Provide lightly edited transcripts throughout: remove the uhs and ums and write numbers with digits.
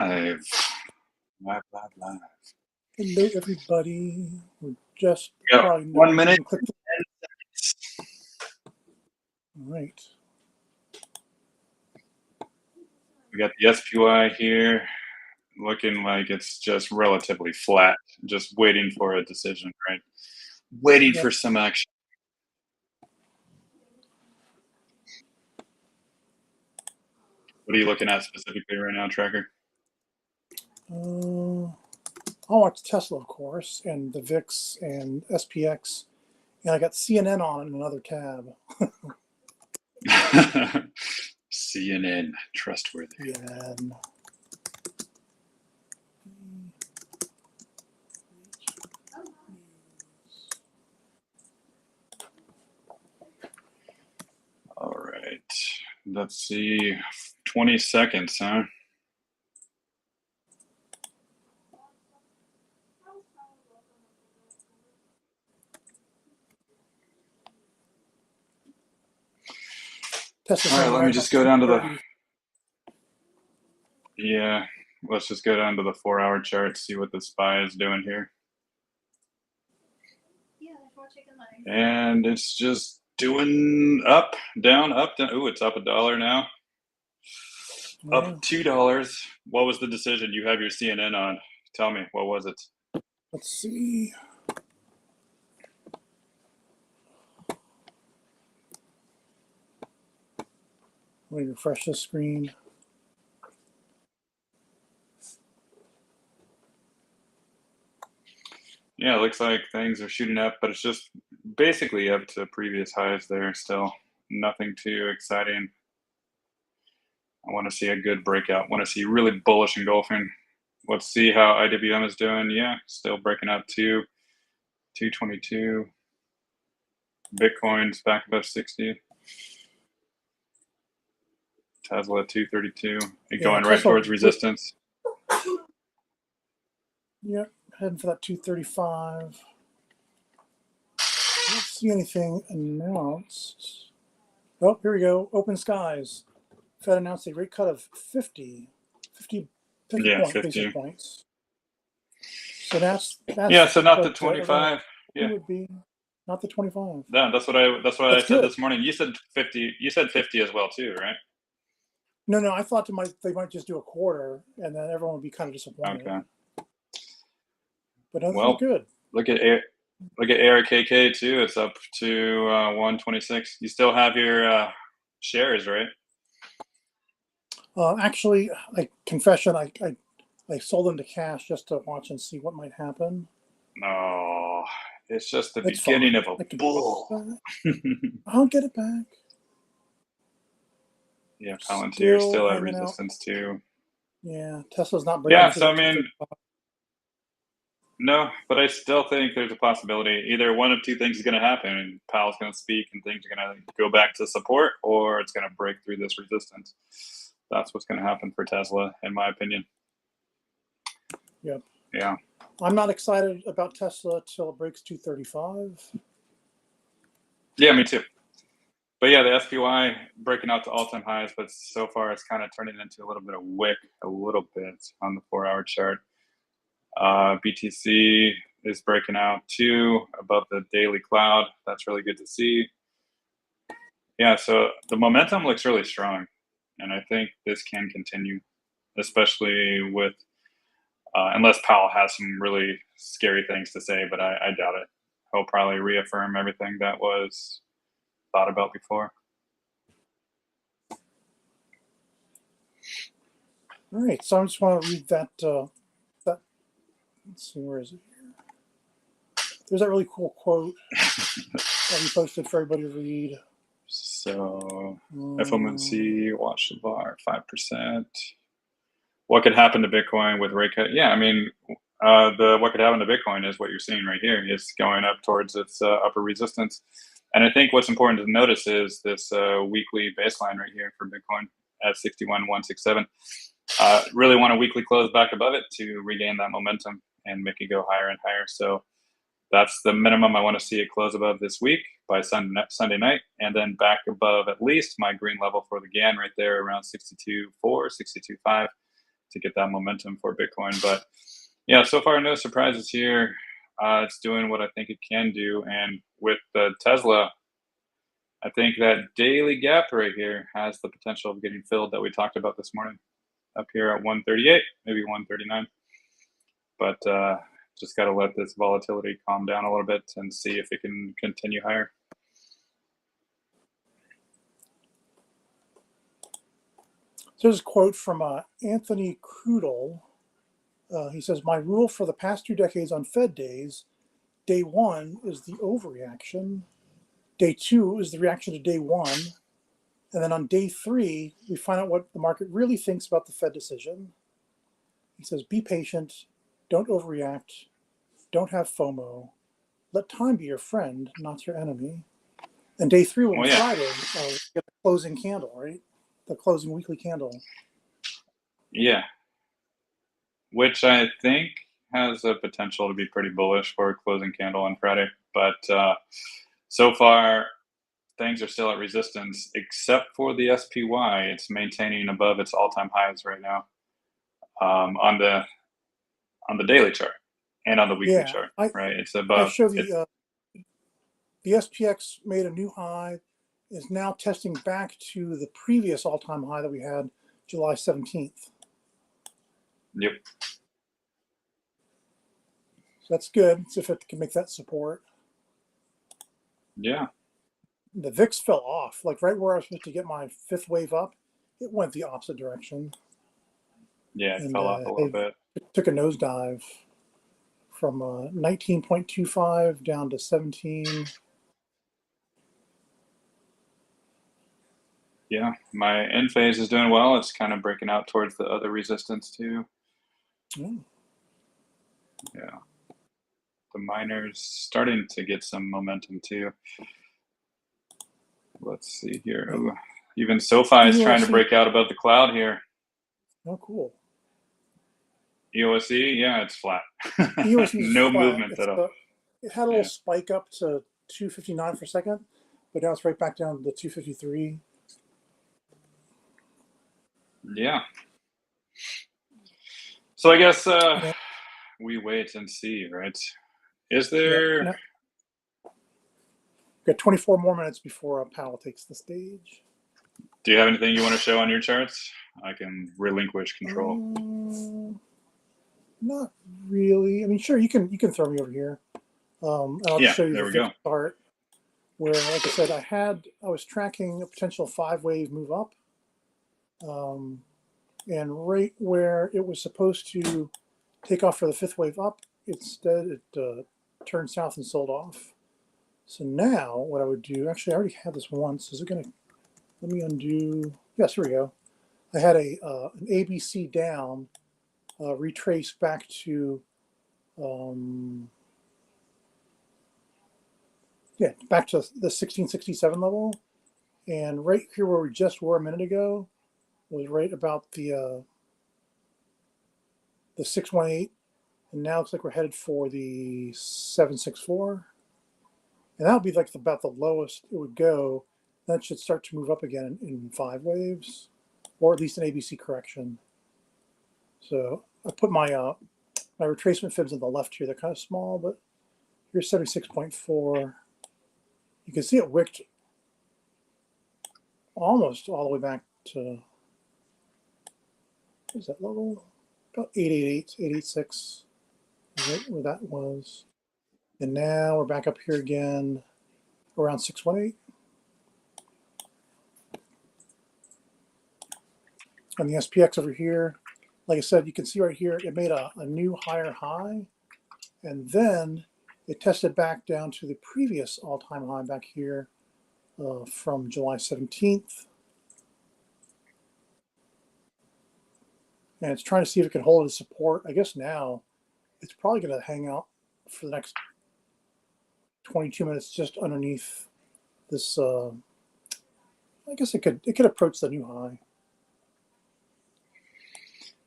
Live. Live. Hello, everybody. We're just Yep. probably 1 minute. click. All right. We got the SPY here, looking like it's just relatively flat, just waiting for a decision, right? Waiting for some action. What are you looking at specifically right now, Tracker? I'll watch Tesla, of course, and the VIX and SPX. And I got CNN on in another tab. CNN, trustworthy. Yeah. All right. Let's see. 20 seconds, huh? All right, let me just go down to the. Yeah, let's just go down to the 4-hour chart, see what the SPY is doing here. And it's just doing up, down, up, down. Ooh, it's up $1 now. Yeah. Up $2. What was the decision? You have your CNN on. Tell me, what was it? Let's see. Let me refresh the screen. Yeah, it looks like things are shooting up, but it's just basically up to previous highs there still. Nothing too exciting. I want to see a good breakout. I want to see really bullish engulfing. Let's see how IWM is doing. Yeah, still breaking up to 222. Bitcoin's back above 60. Tesla 232. Going right towards resistance. Yep, heading for that 235. I don't see anything announced. Oh, here we go. Open skies. Fed announced a rate cut of 50 basis points. So that's yeah. So not the 25. Yeah, it would be not the 25. Yeah, that's what I said this morning. You said 50. You said 50 as well too, right? No. I thought they might just do a quarter, and then everyone would be kind of disappointed. Okay. But well, good. Look at ARKK too. It's up to 126. You still have your shares, right? Actually, confession, I sold them to cash just to watch and see what might happen. No, it's just the beginning of a bull. I'll get it back. Yeah, Palantir still at resistance too. Yeah, Tesla's not breaking. Yeah, so I mean, no, but I still think there's a possibility. Either one of two things is going to happen, and Powell's going to speak, and things are going to go back to support, or it's going to break through this resistance. That's what's going to happen for Tesla, in my opinion. Yep. Yeah. I'm not excited about Tesla till it breaks 235. Yeah, me too. But yeah, the SPY breaking out to all-time highs, but so far it's kind of turning into a little bit of wick, a little bit on the 4-hour chart. BTC is breaking out too above the daily cloud. That's really good to see. Yeah, so the momentum looks really strong, and I think this can continue, especially with unless Powell has some really scary things to say, but I doubt it. He'll probably reaffirm everything that was thought about before. All right, so I just want to read that. Let's see, where is it here? There's that really cool quote that we posted for everybody to read. So FOMC, watch the bar, 5%. What could happen to Bitcoin with rate cut? Yeah, I mean, what could happen to Bitcoin is what you're seeing right here. It's going up towards its upper resistance. And I think what's important to notice is this weekly baseline right here for Bitcoin at 61,167. Really want a weekly close back above it to regain that momentum and make it go higher and higher. So that's the minimum I want to see it close above this week by Sunday night, and then back above at least my green level for the GAN right there around 62.4, 62.5. to get that momentum for Bitcoin. But yeah, so far no surprises here. It's doing what I think it can do, and with the Tesla, I think that daily gap right here has the potential of getting filled that we talked about this morning, up here at 138, maybe 139. But just got to let this volatility calm down a little bit and see if it can continue higher. So there's a quote from Anthony Krudel. He says, "My rule for the past 2 decades on Fed days, day one is the overreaction, day two is the reaction to day one, and then on day three, we find out what the market really thinks about the Fed decision." He says, "Be patient, don't overreact, don't have FOMO, let time be your friend, not your enemy." And day three will be Friday, get the closing candle, right? The closing weekly candle. Yeah. Which I think has a potential to be pretty bullish for a closing candle on Friday. But so far, things are still at resistance, except for the SPY. It's maintaining above its all-time highs right now on the daily chart and on the weekly chart. Right, it's above. I show the SPX made a new high, is now testing back to the previous all-time high that we had July 17th. Yep. So that's good. See if it can make that support. Yeah. The VIX fell off, like right where I was supposed to get my fifth wave up, it went the opposite direction. Yeah, it fell off a little bit. It took a nosedive from 19.25 down to 17. Yeah, my end phase is doing well. It's kind of breaking out towards the other resistance too. Mm. Yeah. The miners starting to get some momentum too. Let's see here. Ooh, even SoFi is trying to break out above the cloud here. Oh, cool. EOSE, yeah, it's flat. EOSE no flat. movement at all. It had a little spike up to 259 for a second, but now it's right back down to 253. Yeah. So I guess we wait and see, right? Is there... Yeah, we've got 24 more minutes before Powell takes the stage. Do you have anything you want to show on your charts? I can relinquish control. Not really. I mean, sure, you can throw me over here. And I'll show you the chart where, like I said, I was tracking a potential 5-wave move up. And right where it was supposed to take off for the 5th wave up, instead it turned south and sold off. So now what I would do, actually I already had this once. Is it going to, let me undo. Yes, here we go. I had an ABC down, retrace back to, back to the 1667 level. And right here where we just were a minute ago was right about the 618. And now it looks like we're headed for the 764. And that would be like about the lowest it would go. That should start to move up again in 5 waves, or at least an ABC correction. So I put my my retracement fibs on the left here. They're kind of small, but here's 76.4. You can see it wicked almost all the way back to, what is that level? About 888, 886, right where that was. And now we're back up here again around 618. And the SPX over here, like I said, you can see right here, it made a new higher high. And then it tested back down to the previous all-time high back here from July 17th. And it's trying to see if it can hold its support. I guess now it's probably going to hang out for the next 22 minutes just underneath this. I guess it could approach the new high.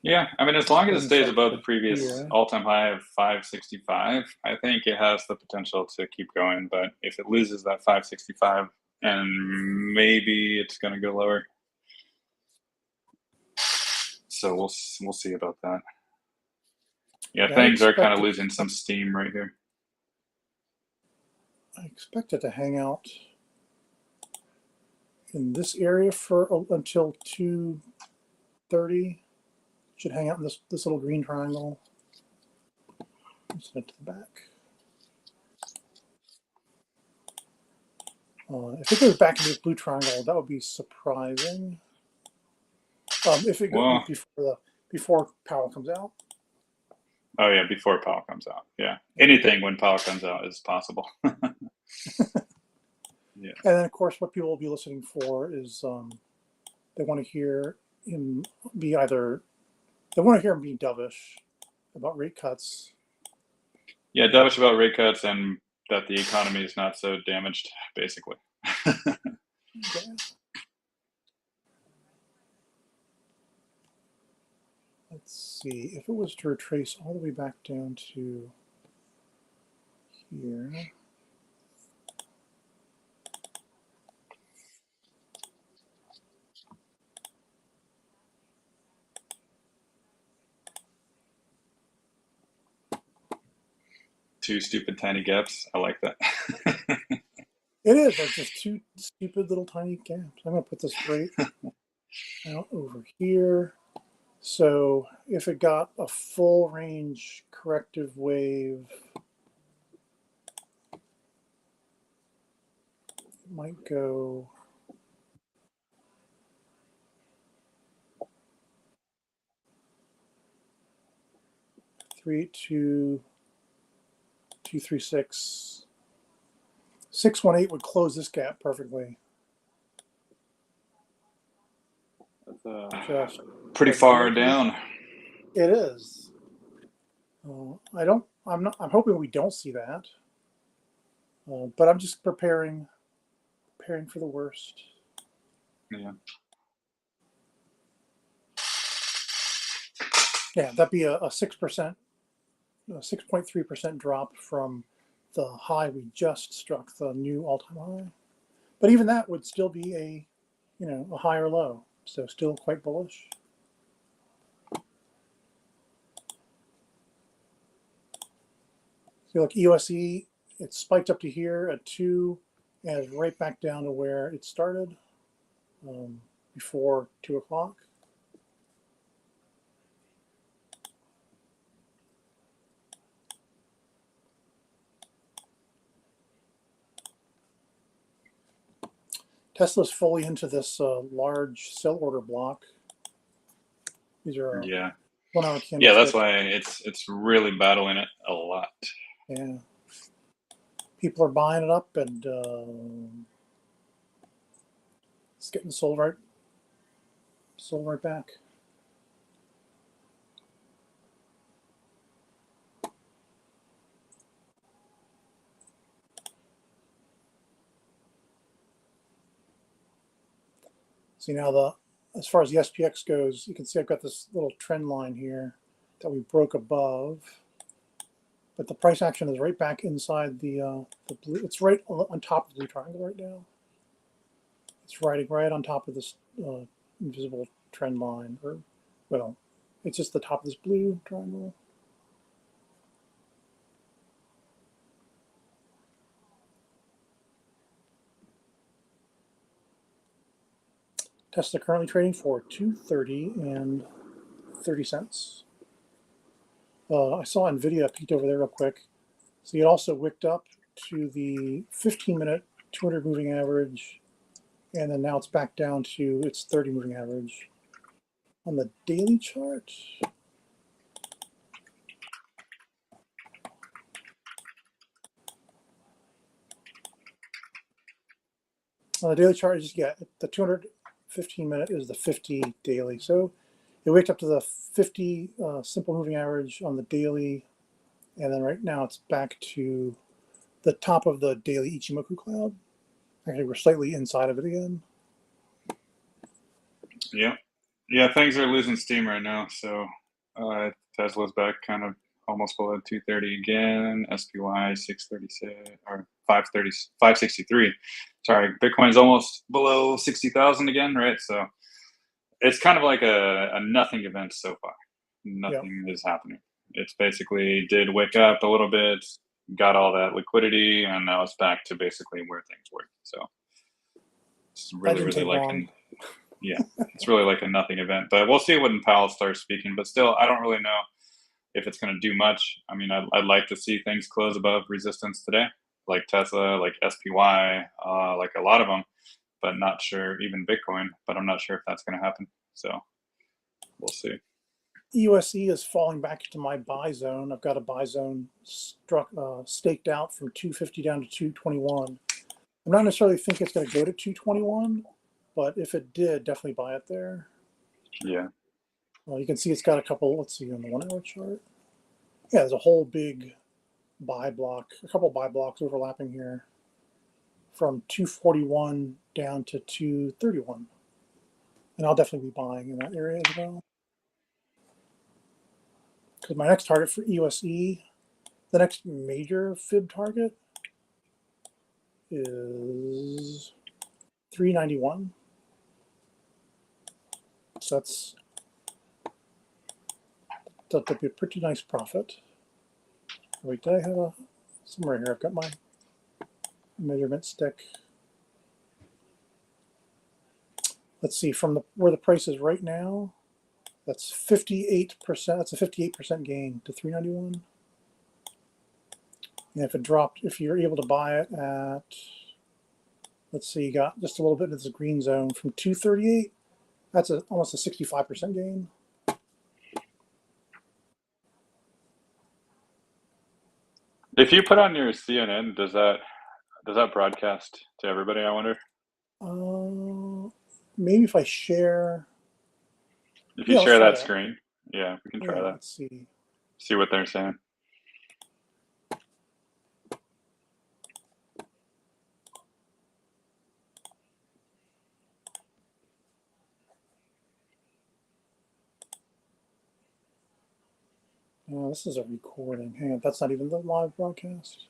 Yeah, I mean, as long as it stays above the previous all-time high of 565, I think it has the potential to keep going. But if it loses that 565, and maybe it's going to go lower. So we'll see about that. Yeah, Yeah, things are kind of losing some steam right here. I expect it to hang out in this area for until 2:30. Should hang out in this little green triangle. Send it to the back. If it goes back into this blue triangle, that would be surprising. If it goes before Powell comes out. Oh yeah, before Powell comes out. Yeah, anything when Powell comes out is possible. Yeah. And then of course, what people will be listening for is they want to hear him be dovish about rate cuts. Yeah, dovish about rate cuts and that the economy is not so damaged, basically. Yeah. Let's see, if it was to retrace all the way back down to here. Two stupid tiny gaps. I like that. It is. That's just two stupid little tiny gaps. I'm going to put this right out over here. So if it got a full range corrective wave, it might go three, 2, 2, 3, 6. 618 would close this gap perfectly. That's pretty far down. It is. I'm hoping we don't see that. But I'm just preparing for the worst. Yeah. Yeah, that'd be a 6%, 6.3% drop from the high we just struck, the new all-time high. But even that would still be a higher low, so still quite bullish. So look, EUSE, it spiked up to here at 2 and is right back down to where it started before 2 o'clock. Tesla's fully into this large sell order block. These are 1 hour candlesticks. Yeah, that's why it's really battling it a lot. Yeah, people are buying it up, and it's getting sold right back. See now as far as the SPX goes, you can see I've got this little trend line here that we broke above, but the price action is right back inside the blue. It's right on top of the blue triangle right now. It's riding right on top of this invisible trend line, or well, it's just the top of this blue triangle. Tesla currently trading for $230 and 30 cents. I saw Nvidia peeked over there real quick. So it also wicked up to the 15-minute 200 moving average, and then now it's back down to its 30 moving average. On the daily chart, the is the 215-minute is the 50 daily. So it wicked up to the 50 simple moving average on the daily, and then right now it's back to the top of the daily Ichimoku cloud. Actually, we're slightly inside of it again. Yeah, things are losing steam right now. So Tesla's back kind of almost below 230 again. SPY 636 or 530, 563. Sorry, Bitcoin's almost below 60,000 again, right? So it's kind of like a nothing event so far. Yeah. Nothing is happening. It's basically did wake up a little bit, got all that liquidity, and now it's back to basically where things were. So it's That really, didn't really take like long. an yeah, it's really like a nothing event. But we'll see when Powell starts speaking. But still, I don't really know if it's going to do much. I mean, I'd like to see things close above resistance today, like Tesla, like SPY, like a lot of them, but not sure, even Bitcoin, but I'm not sure if that's going to happen. So we'll see. EUSE is falling back into my buy zone. I've got a buy zone staked out from 250 down to 221. I'm not necessarily think it's going to go to 221, but if it did, definitely buy it there. Yeah. Well, you can see it's got a couple, let's see on the 1 hour chart. Yeah, there's a whole big buy block, a couple buy blocks overlapping here from 241 down to 231. And I'll definitely be buying in that area as well. Because my next target for EUSE, the next major fib target is 391. So that'll be a pretty nice profit. Wait, did I have a somewhere here? I've got my measurement stick. Let's see from where the price is right now. That's 58%. That's a 58% gain to 391. And if it dropped, if you're able to buy it at, let's see, you got just a little bit into the green zone from 238. That's almost a 65% gain. If you put on your CNN, does that broadcast to everybody? I wonder. Maybe if I share. If you Yeah, let's share try that that. screen, yeah, we can try Yeah, that. let's see. See what they're saying. Oh, this is a recording. Hang on, that's not even the live broadcast.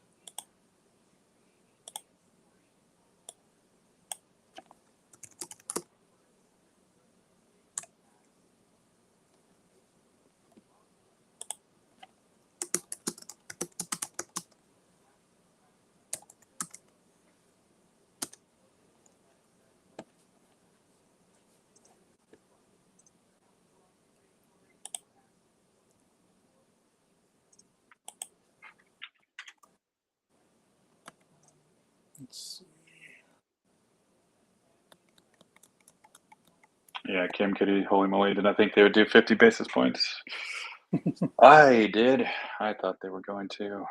Let's see. Yeah, Kim Kitty, holy moly, did I think they would do 50 basis points? I did. I thought they were going to.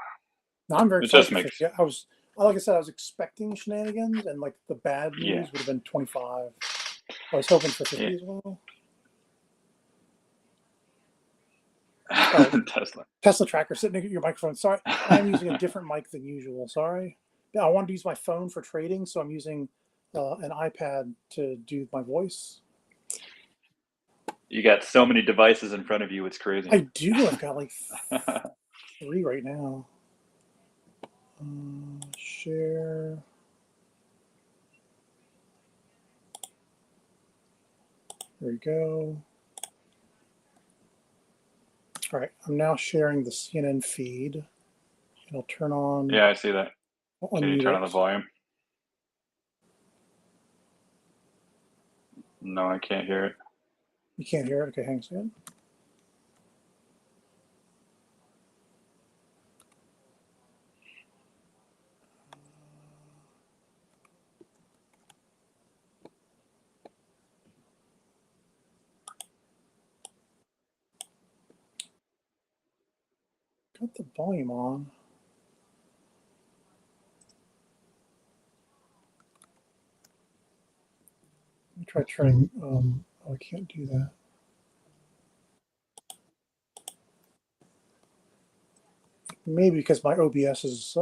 No, I'm very It excited just for makes, 50. I was, like I said, I was expecting shenanigans, and like the bad yeah. news would have been 25. I was hoping for Yeah. 50 as well. Oh, Tesla. Tesla tracker sitting at your microphone. Sorry, I am using a different mic than usual. Sorry. Yeah, I wanted to use my phone for trading, so I'm using an iPad to do my voice. You got so many devices in front of you, it's crazy. I do. I've got like 3 right now. Share. There we go. All right, I'm now sharing the CNN feed, and I'll turn on. Yeah, I see that. I'll Can you unmute turn on it. the volume? No, I can't hear it. You can't hear it. Okay, hang on a second. Got the volume on. Let me try turning. Oh, I can't do that. Maybe because my OBS is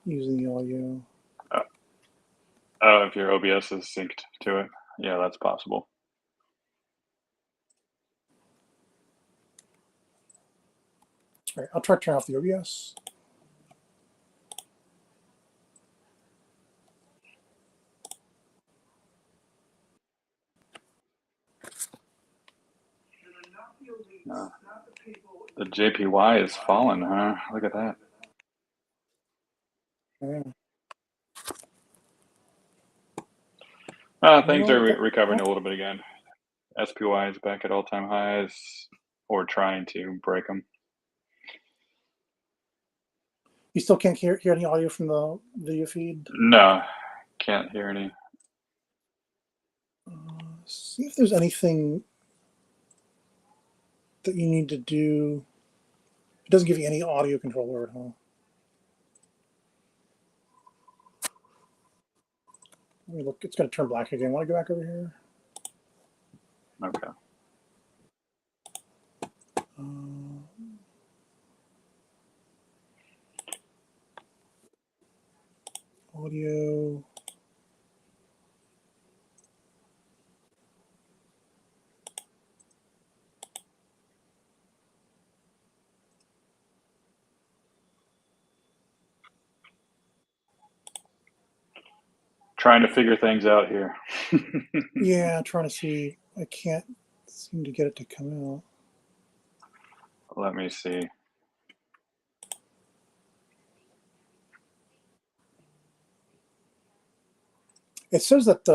using the audio. Oh, if your OBS is synced to it. Yeah, that's possible. All right, I'll try to turn off the OBS. The JPY is falling, huh? Look at that. Yeah. Things are recovering a little bit again. SPY is back at all-time highs, or trying to break them. You still can't hear any audio from the video feed? No, can't hear any. See if there's anything that you need to do. It doesn't give you any audio control, huh? Let me look. It's going to turn black again. Want to go back over here? Okay. Audio. Trying to figure things out here. Yeah, trying to see. I can't seem to get it to come out. Let me see. It says that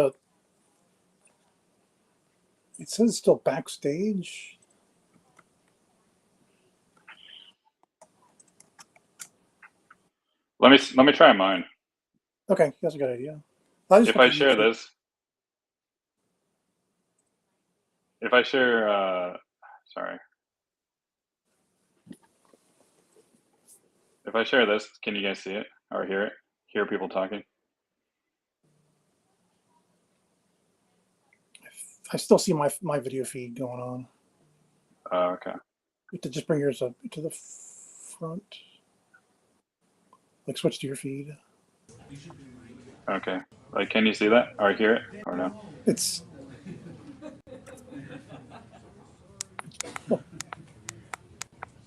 it says it's still backstage. Let me try mine. Okay, that's a good idea. If I share this, sorry. If I share this, can you guys see it or hear it? Hear people talking? I still see my video feed going on. Oh, okay. You have to just bring yours up to the front. Like switch to your feed. Okay. Like, can you see that or hear it or no? It's.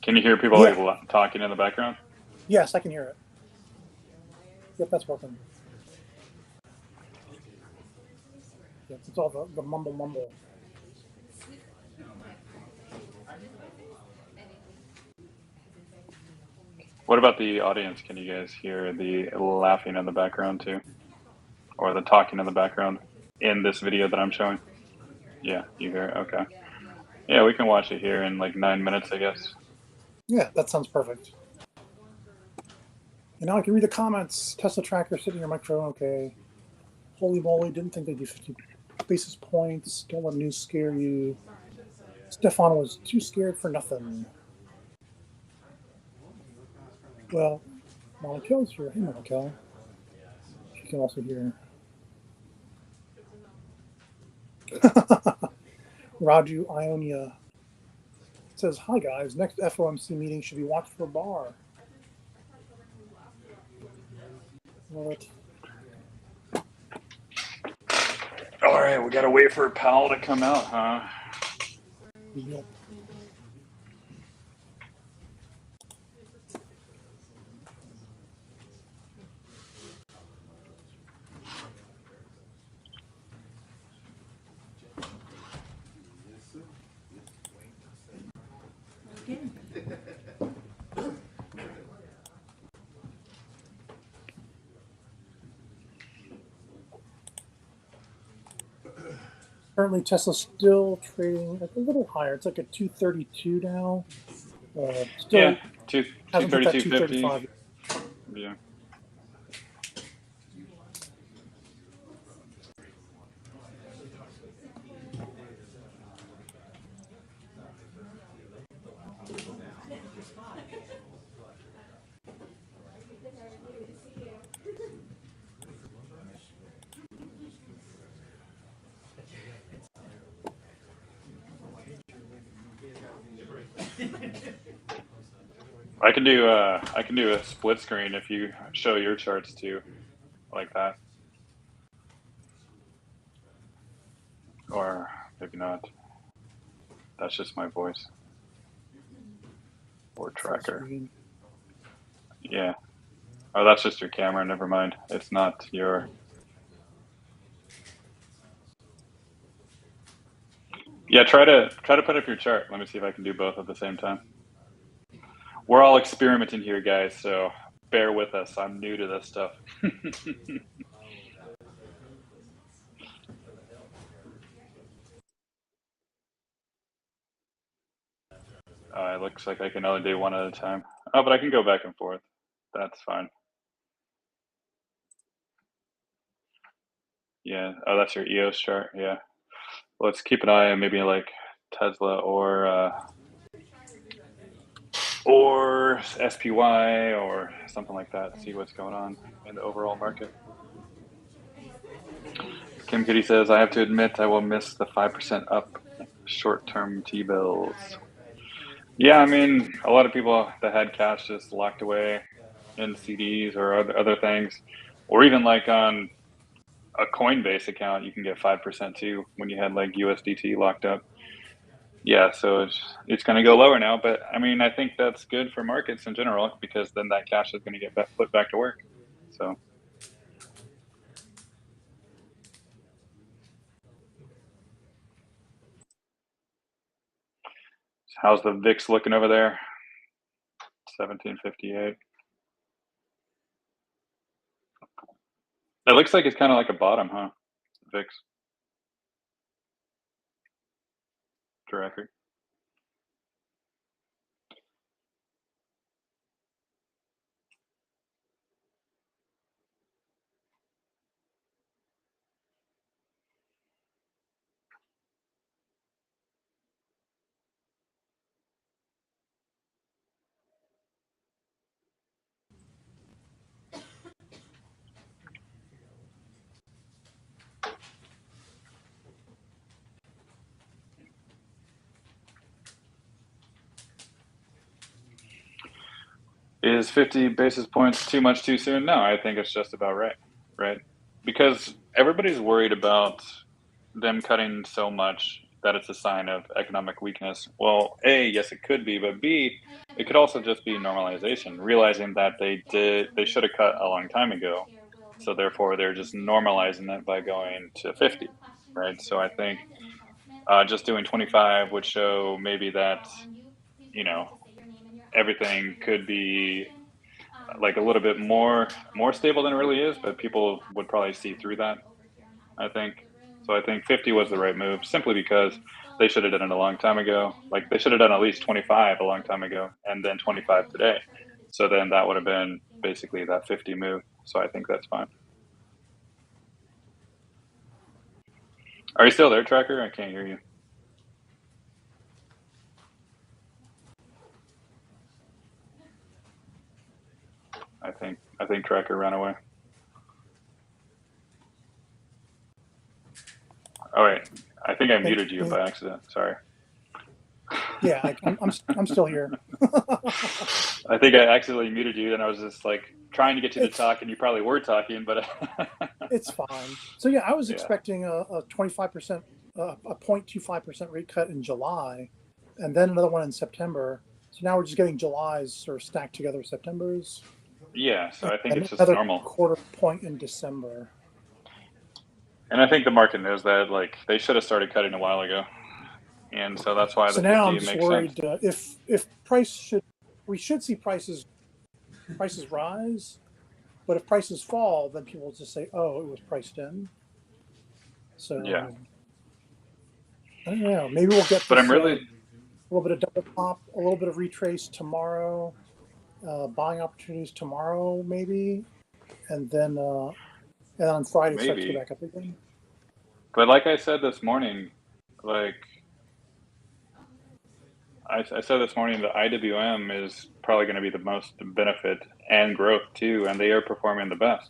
Can you hear people like talking in the background? Yes, I can hear it. Yep, that's working. Yep, it's all the mumble. What about the audience? Can you guys hear the laughing in the background too? Or the talking in the background in this video that I'm showing? Yeah, you hear it? Okay. Yeah, we can watch it here in like 9 minutes, I guess. Yeah, that sounds perfect. And now I can read the comments. Tesla tracker sitting in your microphone. Okay. Holy moly, didn't think they'd do 50 basis points. Don't let news scare you. Stefan was too scared for nothing. Well, Mama Kel's here. Hey, Mama Kel. She can also hear. Raju Ionia says, hi guys, next FOMC meeting should be watched for a bar. What? All right, we gotta wait for Powell to come out, huh? Yep. Currently, Tesla's still trading like a little higher. It's like a 232 now. Still yeah, 232.50. Yeah. I can do a split screen if you show your charts too, like that. Or maybe not. That's just my voice. Or tracker. Yeah. Oh, that's just your camera. Never mind. It's not your. Yeah, try to put up your chart. Let me see if I can do both at the same time. We're all experimenting here, guys, so bear with us. I'm new to this stuff. It looks like I can only do one at a time. Oh, but I can go back and forth. That's fine. Yeah. Oh, that's your EOS chart. Yeah. Let's keep an eye on maybe like Tesla or SPY or something like that. See what's going on in the overall market. Kim Kitty says, I have to admit I will miss the 5% up short-term T-bills. Yeah, I mean, a lot of people that had cash just locked away in CDs or other things, or even like on a Coinbase account, you can get 5% too when you had like USDT locked up. Yeah, so it's going to go lower now, but I mean, I think that's good for markets in general because then that cash is going to get put back to work. So, how's the VIX looking over there? 1758. It looks like it's kind of like a bottom, huh? VIX directly. Is 50 basis points too much too soon? No, I think it's just about right, right? Because everybody's worried about them cutting so much that it's a sign of economic weakness. Well, A, yes, it could be, but B, it could also just be normalization, realizing that they should have cut a long time ago. So therefore, they're just normalizing it by going to 50, right? So I think just doing 25 would show maybe that, you know, everything could be like a little bit more stable than it really is, but people would probably see through that, I think. So I think 50 was the right move simply because they should have done it a long time ago. Like they should have done at least 25 a long time ago and then 25 today. So then that would have been basically that 50 move. So I think that's fine. Are you still there, Tracker? I can't hear you. I think Tracker ran away. Oh wait, I think I muted you by accident. Sorry. Yeah, I'm still here. I think I accidentally muted you, and I was just like trying to get you to talk, and you probably were talking, but it's fine. So yeah, I was expecting a 25%, a 0.25% rate cut in July, and then another one in September. So now we're just getting July's sort of stacked together with September's. Yeah, so I think And it's just another normal. quarter point in December. And I think the market knows that, like, they should have started cutting a while ago. And so that's why So the now I'm 50 just makes sense. worried if we should see prices rise, but if prices fall, then people will just say, oh, it was priced in. Yeah. So I don't know. Maybe we'll get But I'm this really, a little bit of double top, a little bit of retrace tomorrow, buying opportunities tomorrow, maybe, and then on Friday start to go maybe. back up again. But like I said this morning, like, I said this morning, the IWM is probably going to be the most benefit and growth too, and they are performing the best.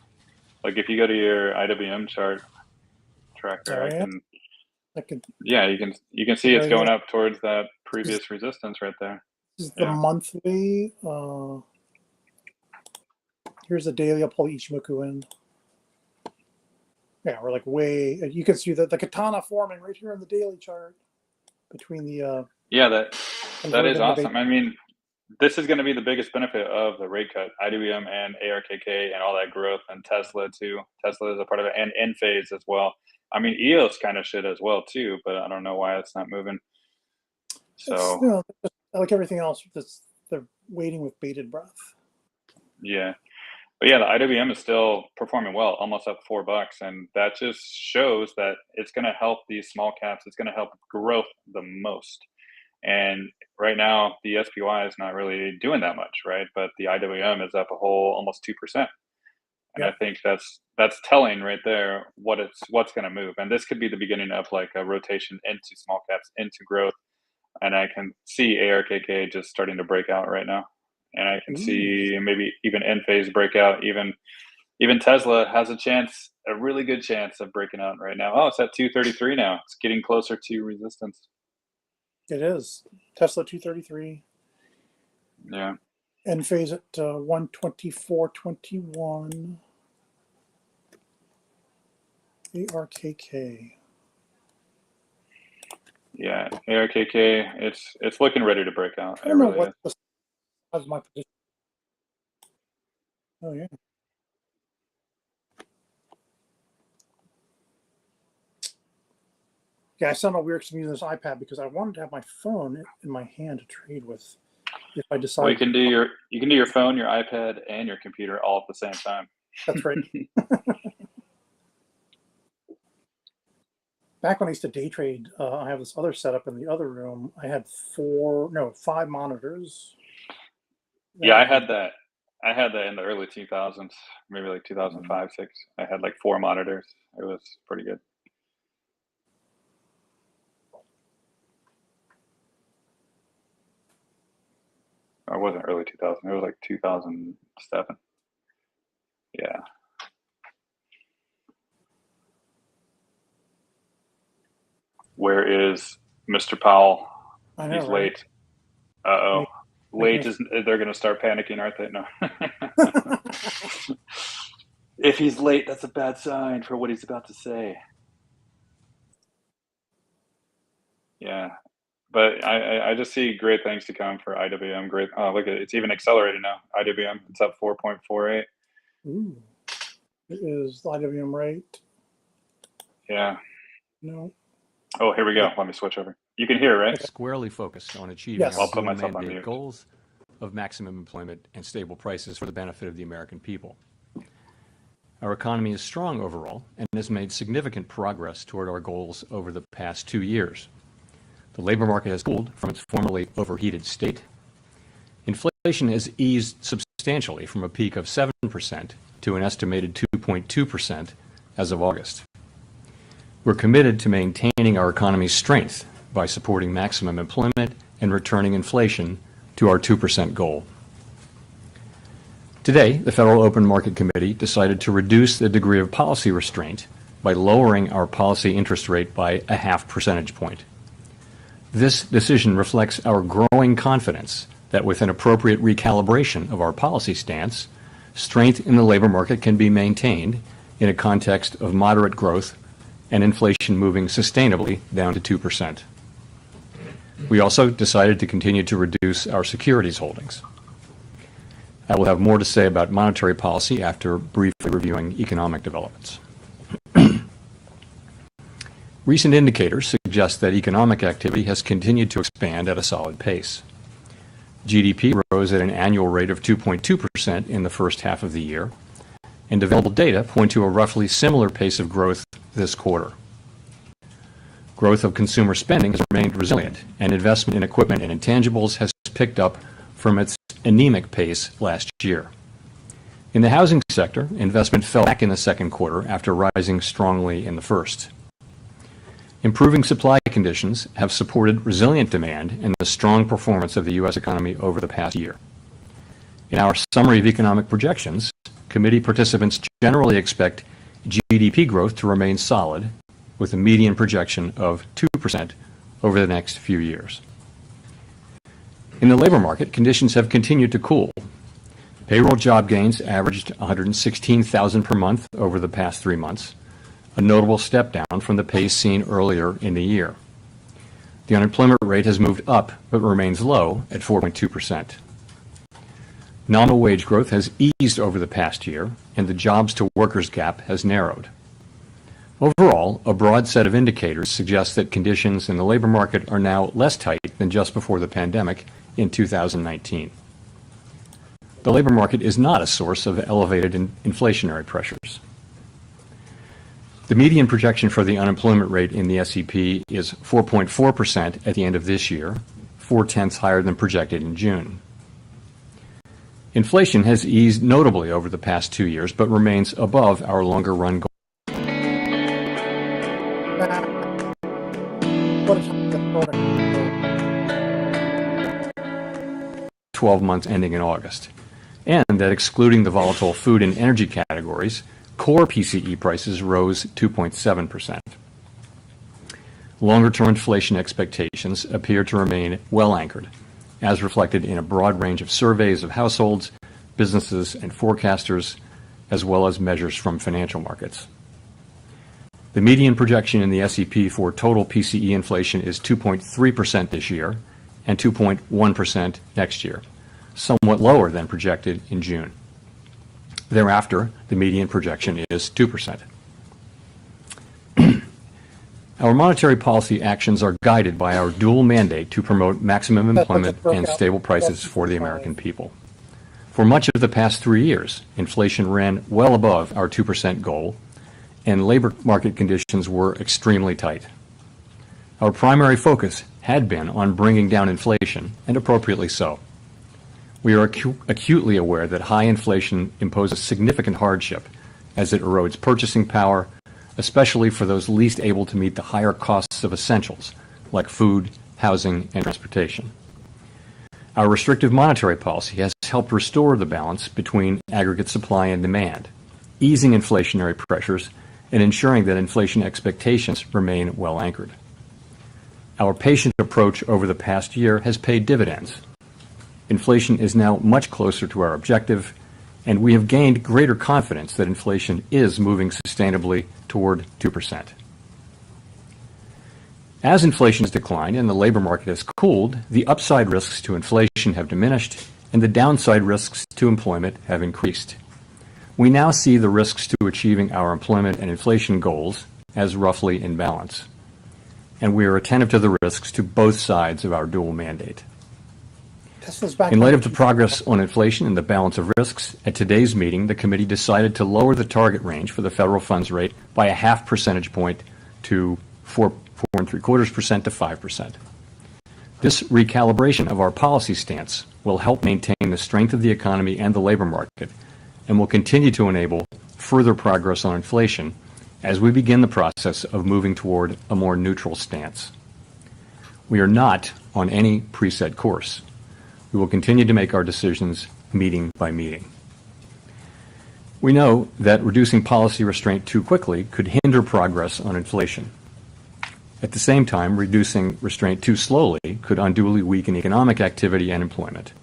Like, if you go to your IWM chart tracker, Oh I yeah, can, I can. yeah, you can see it's Right here. going up towards that previous resistance right there. This is the Yeah. monthly. Here's the daily. I'll pull Ichimoku in. Yeah, we're like way. You can see the katana forming right here in the daily chart between the Yeah, that is awesome. I mean, this is going to be the biggest benefit of the rate cut, IWM and ARKK and all that growth, and Tesla too. Tesla is a part of it, and Enphase as well. I mean, EOS kind of should as well too, but I don't know why it's not moving. It's, So like everything else, they're waiting with bated breath. yeah, but yeah, the IWM is still performing well, almost up $4, and that just shows that it's going to help these small caps. It's going to help growth the most. And right now, the SPY is not really doing that much, right? But the IWM is up a whole almost 2%. And I Yep. think that's telling right there what's going to move. And this could be the beginning of like a rotation into small caps, into growth. And I can see ARKK just starting to break out right now. And I can Ooh, see maybe even end phase breakout. Even Tesla has a chance, a really good chance of breaking out right now. Oh, it's at 233 now. It's getting closer to resistance. it is. Tesla 233. Yeah. End phase at 124.21. ARKK. Yeah, ARKK, it's looking ready to break out. I It don't know really what is. the size of my position. Oh yeah. Yeah, I sound all weird because I'm using this iPad because I wanted to have my phone in my hand to trade with if I Well, decide. you can do your phone, your iPad, and your computer all at the same time. That's right. Back when I used to day trade, I have this other setup in the other room. I had 5 monitors. Yeah, I had that. I had that in the early 2000s, maybe like 2005, 6. I had like 4 monitors. It was pretty good. Or it wasn't early 2000. It was like 2007. Yeah. Where is Mr. Powell? I know, He's right? late. Uh-oh. Making Late is they're going to start panicking, aren't they? No. If he's late, that's a bad sign for what he's about to say. Yeah. But I just see great things to come for IWM. Great. Oh, look at it. It's even accelerating now. IWM, it's up 4.48. Ooh, it is the IWM rate. Yeah. No. Oh, here we go. Let me switch over. You can hear, right? Okay. Squarely focused on achieving Yes. our I'll put dual myself on mandate mute. goals of maximum employment and stable prices for the benefit of the American people. Our economy is strong overall and has made significant progress toward our goals over the past 2 years. The labor market has cooled from its formerly overheated state. Inflation has eased substantially from a peak of 7% to an estimated 2.2% as of August. We're committed to maintaining our economy's strength by supporting maximum employment and returning inflation to our 2% goal. Today, the Federal Open Market Committee decided to reduce the degree of policy restraint by lowering our policy interest rate by a half percentage point. This decision reflects our growing confidence that with an appropriate recalibration of our policy stance, strength in the labor market can be maintained in a context of moderate growth and inflation moving sustainably down to 2%. We also decided to continue to reduce our securities holdings. I will have more to say about monetary policy after briefly reviewing economic developments. Recent indicators suggest that economic activity has continued to expand at a solid pace. GDP rose at an annual rate of 2.2% in the first half of the year, and available data point to a roughly similar pace of growth this quarter. Growth of consumer spending has remained resilient, and investment in equipment and intangibles has picked up from its anemic pace last year. In the housing sector, investment fell back in the second quarter after rising strongly in the first. Improving supply conditions have supported resilient demand and the strong performance of the U.S. economy over the past year. In our summary of economic projections, committee participants generally expect GDP growth to remain solid, with a median projection of 2% over the next few years. In the labor market, conditions have continued to cool. Payroll job gains averaged 116,000 per month over the past 3 months, a notable step down from the pace seen earlier in the year. The unemployment rate has moved up but remains low at 4.2%. Nominal wage growth has eased over the past year, and the jobs to workers gap has narrowed. Overall, a broad set of indicators suggests that conditions in the labor market are now less tight than just before the pandemic in 2019. The labor market is not a source of elevated inflationary pressures. The median projection for the unemployment rate in the SEP is 4.4% at the end of this year, 0.4 higher than projected in June. Inflation has eased notably over the past 2 years, but remains above our longer run goal. What is the product? 12 months ending in August, and that excluding the volatile food and energy categories, core PCE prices rose 2.7%. Longer-term inflation expectations appear to remain well anchored, as reflected in a broad range of surveys of households, businesses, and forecasters, as well as measures from financial markets. The median projection in the SEP for total PCE inflation is 2.3% this year and 2.1% next year, somewhat lower than projected in June. Thereafter, the median projection is 2%. Our monetary policy actions are guided by our dual mandate to promote maximum employment and stable prices for the American people. For much of the past 3 years, inflation ran well above our 2% goal, and labor market conditions were extremely tight. Our primary focus had been on bringing down inflation, and appropriately so. We are acutely aware that high inflation imposes significant hardship as it erodes purchasing power, especially for those least able to meet the higher costs of essentials like food, housing, and transportation. Our restrictive monetary policy has helped restore the balance between aggregate supply and demand, easing inflationary pressures and ensuring that inflation expectations remain well anchored. Our patient approach over the past year has paid dividends. Inflation is now much closer to our objective, and we have gained greater confidence that inflation is moving sustainably toward 2%. As inflation has declined and the labor market has cooled, the upside risks to inflation have diminished and the downside risks to employment have increased. We now see the risks to achieving our employment and inflation goals as roughly in balance, and we are attentive to the risks to both sides of our dual mandate. In light of the progress on inflation and the balance of risks, at today's meeting, the committee decided to lower the target range for the federal funds rate by a half percentage point to 4.75% to 5%. This recalibration of our policy stance will help maintain the strength of the economy and the labor market, and will continue to enable further progress on inflation as we begin the process of moving toward a more neutral stance. We are not on any preset course. We will continue to make our decisions meeting by meeting. We know that reducing policy restraint too quickly could hinder progress on inflation. At the same time, reducing restraint too slowly could unduly weaken economic activity and employment.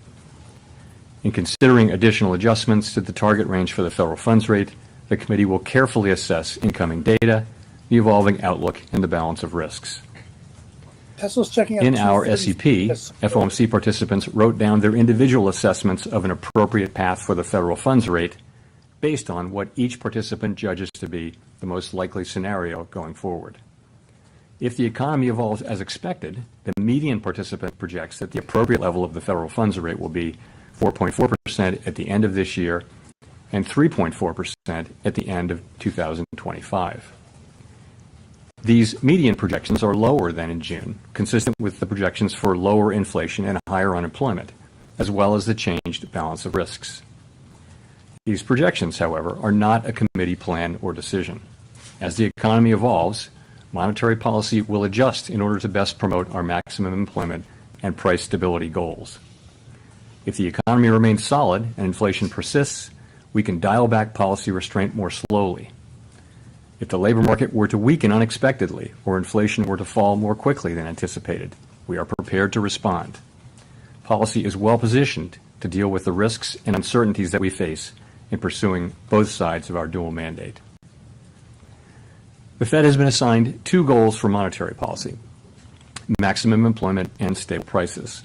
In considering additional adjustments to the target range for the federal funds rate, the committee will carefully assess incoming data, the evolving outlook, and the balance of risks. In our SEP, FOMC participants wrote down their individual assessments of an appropriate path for the federal funds rate based on what each participant judges to be the most likely scenario going forward. If the economy evolves as expected, the median participant projects that the appropriate level of the federal funds rate will be 4.4% at the end of this year and 3.4% at the end of 2025. These median projections are lower than in June, consistent with the projections for lower inflation and higher unemployment, as well as the changed balance of risks. These projections, however, are not a committee plan or decision. As the economy evolves, monetary policy will adjust in order to best promote our maximum employment and price stability goals. If the economy remains solid and inflation persists, we can dial back policy restraint more slowly. If the labor market were to weaken unexpectedly or inflation were to fall more quickly than anticipated, we are prepared to respond. Policy is well positioned to deal with the risks and uncertainties that we face in pursuing both sides of our dual mandate. The Fed has been assigned two goals for monetary policy: maximum employment and stable prices.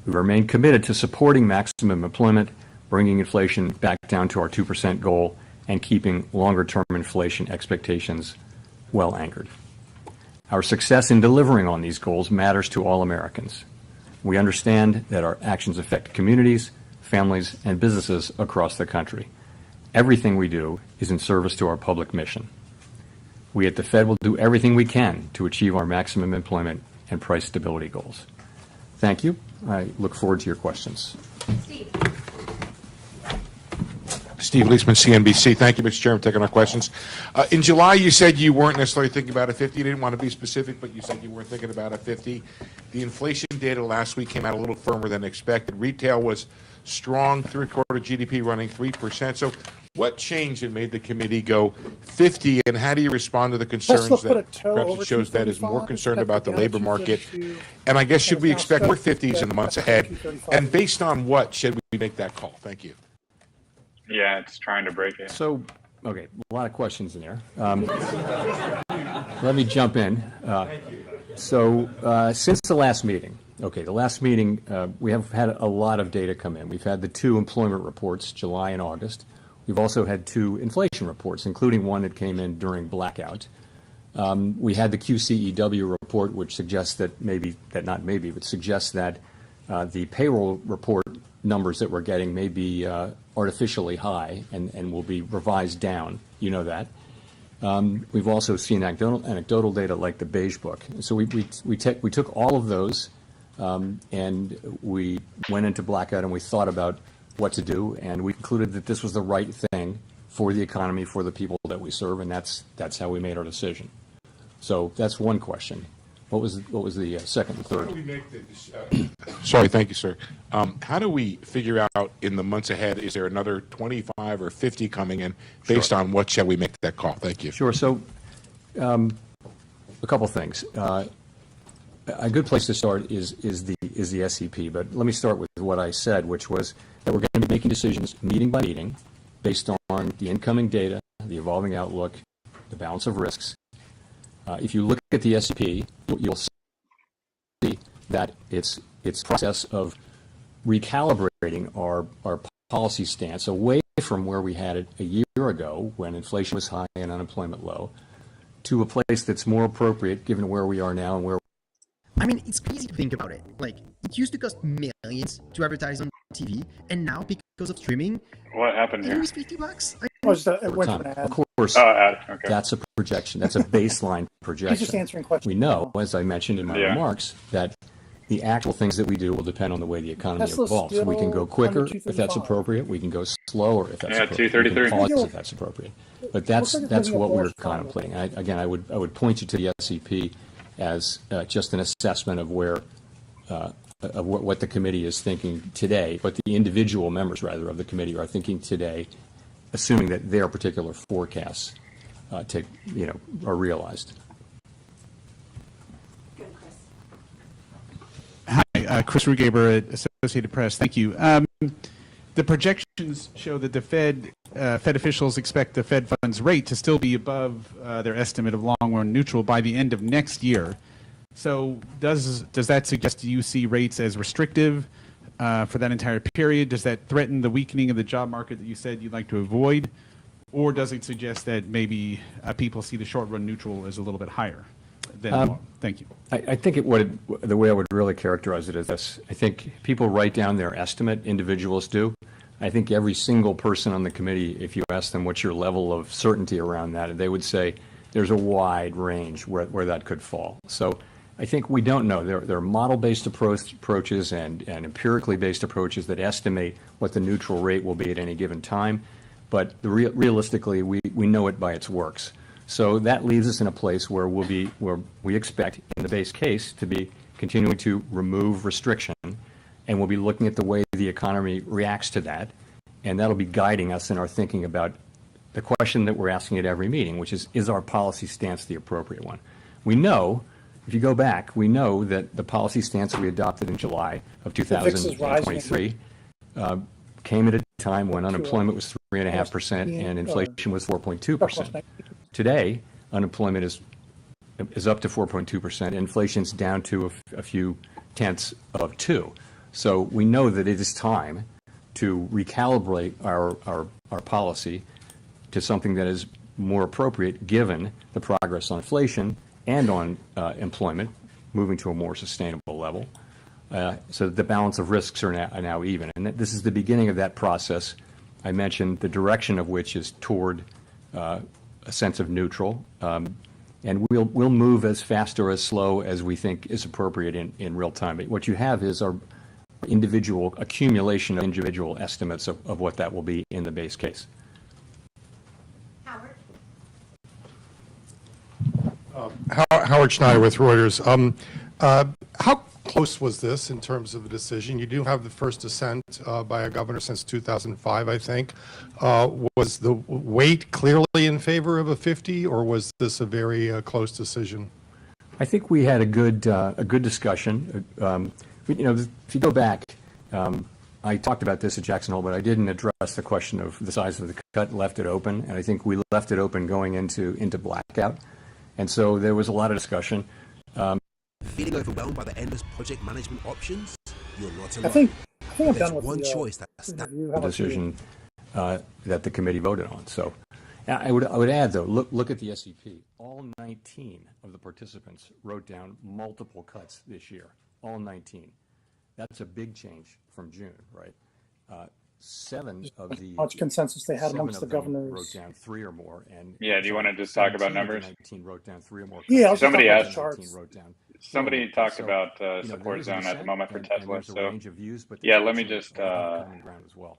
We remain committed to supporting maximum employment, bringing inflation back down to our 2% goal, and keeping longer-term inflation expectations well anchored. Our success in delivering on these goals matters to all Americans. We understand that our actions affect communities, families, and businesses across the country. Everything we do is in service to our public mission. We at the Fed will do everything we can to achieve our maximum employment and price stability goals. Thank you. I look forward to your questions. Steve Leisman, CNBC. Thank you, Mr. Chairman, for taking our questions. In July, you said you weren't necessarily thinking about a 50. You didn't want to be specific, but you said you weren't thinking about a 50. The inflation data last week came out a little firmer than expected. Retail was strong, third-quarter GDP running 3%. So what changed that made the committee go 50, and how do you respond to the concerns that perhaps it shows that is more concerned about the labor market? And I guess, should we expect more 50s in the months ahead? And based on what should we make that call? Thank you. Yeah, it's trying to break it. So, okay, a lot of questions in there. Let me jump in. Since the last meeting, we have had a lot of data come in. We've had the two employment reports, July and August. We've also had two inflation reports, including one that came in during blackout. We had the QCEW report, which suggests that suggests that the payroll report numbers that we're getting may be artificially high and will be revised down. You know that. We've also seen anecdotal data like the Beige Book. So we took all of those and we went into blackout and we thought about what to do, and we concluded that this was the right thing for the economy, for the people that we serve, and that's how we made our decision. So that's one question. What was the second and third? How do we make sorry, thank you, sir. How do we figure out in the months ahead, is there another 25 or 50 coming in? Based on what shall we make that call? Thank you. Sure. So a couple things. A good place to start is the SEP, but let me start with what I said, which was that we're going to be making decisions meeting by meeting based on the incoming data, the evolving outlook, the balance of risks. If you look at the SEP, you'll see that it's a process of recalibrating our policy stance away from where we had it a year ago when inflation was high and unemployment low, to a place that's more appropriate given where we are now and where. I mean, it's crazy to think about it. Like, it used to cost millions to advertise on TV, and now because of streaming, what happened here? it was $50. It went to an ad. Of course, okay. That's a projection. That's a baseline projection. He's just answering questions. We know, as I mentioned in my remarks, that the actual things that we do will depend on the way the economy evolves. So we can go quicker if that's appropriate. We can go slower if that's appropriate. 233. We can pause if that's appropriate. But that's what we're contemplating. I would point you to the SEP as just an assessment of where of what the committee is thinking today, what the individual members, rather, of the committee are thinking today, assuming that their particular forecasts are realized. Hi, Chris Rugaber at Associated Press. Thank you. The projections show that the Fed officials expect the Fed funds rate to still be above their estimate of long-run neutral by the end of next year. So does that suggest you see rates as restrictive for that entire period? Does that threaten the weakening of the job market that you said you'd like to avoid? Or does it suggest that maybe people see the short-run neutral as a little bit higher than long? Thank you. I think the way I would really characterize it is this. I think people write down their estimate, individuals do. I think every single person on the committee, if you ask them what's your level of certainty around that, they would say there's a wide range where that could fall. So I think we don't know. There are model-based approaches and empirically based approaches that estimate what the neutral rate will be at any given time. But realistically, we know it by its works. So that leaves us in a place where we expect, in the base case, to be continuing to remove restriction, and we'll be looking at the way the economy reacts to that, and that'll be guiding us in our thinking about the question that we're asking at every meeting, which is our policy stance the appropriate one? We know, if you go back, we know that the policy stance we adopted in July of 2023 came at a time when unemployment was 3.5% and inflation was 4.2%. Today, unemployment is up to 4.2%, inflation's down to a few tenths of 2%. So we know that it is time to recalibrate our policy to something that is more appropriate given the progress on inflation and on employment moving to a more sustainable level. So the balance of risks are now even. And this is the beginning of that process. I mentioned the direction of which is toward a sense of neutral. And we'll move as fast or as slow as we think is appropriate in real time. But what you have is our individual accumulation of individual estimates of what that will be in the base case. Howard Schneider with Reuters. How close was this in terms of the decision? You do have the first dissent by a governor since 2005, I think. Was the weight clearly in favor of a 50, or was this a very close decision? I think we had a good discussion. If you go back, I talked about this at Jackson Hole, but I didn't address the question of the size of the cut, left it open, and I think we left it open going into blackout. And so there was a lot of discussion. Feeling overwhelmed by the endless project management options? You're not alone. I think I'm There's done with one the choice that's decision that the committee voted on. So I would add, though, look at the SEP. All 19 of the participants wrote down multiple cuts this year. All 19. That's a big change from June, right? 7 of the much consensus they had amongst the governors wrote down 3 or more, and Yeah, do you want to just talk about numbers? 19 wrote down 3 or more. Yeah, I was just Somebody talking about asked- the charts. wrote down. Somebody talked about there support is a zone at the dissent, moment for and Tesla. there's a So range of views, but yeah, there's let me also just common ground as well.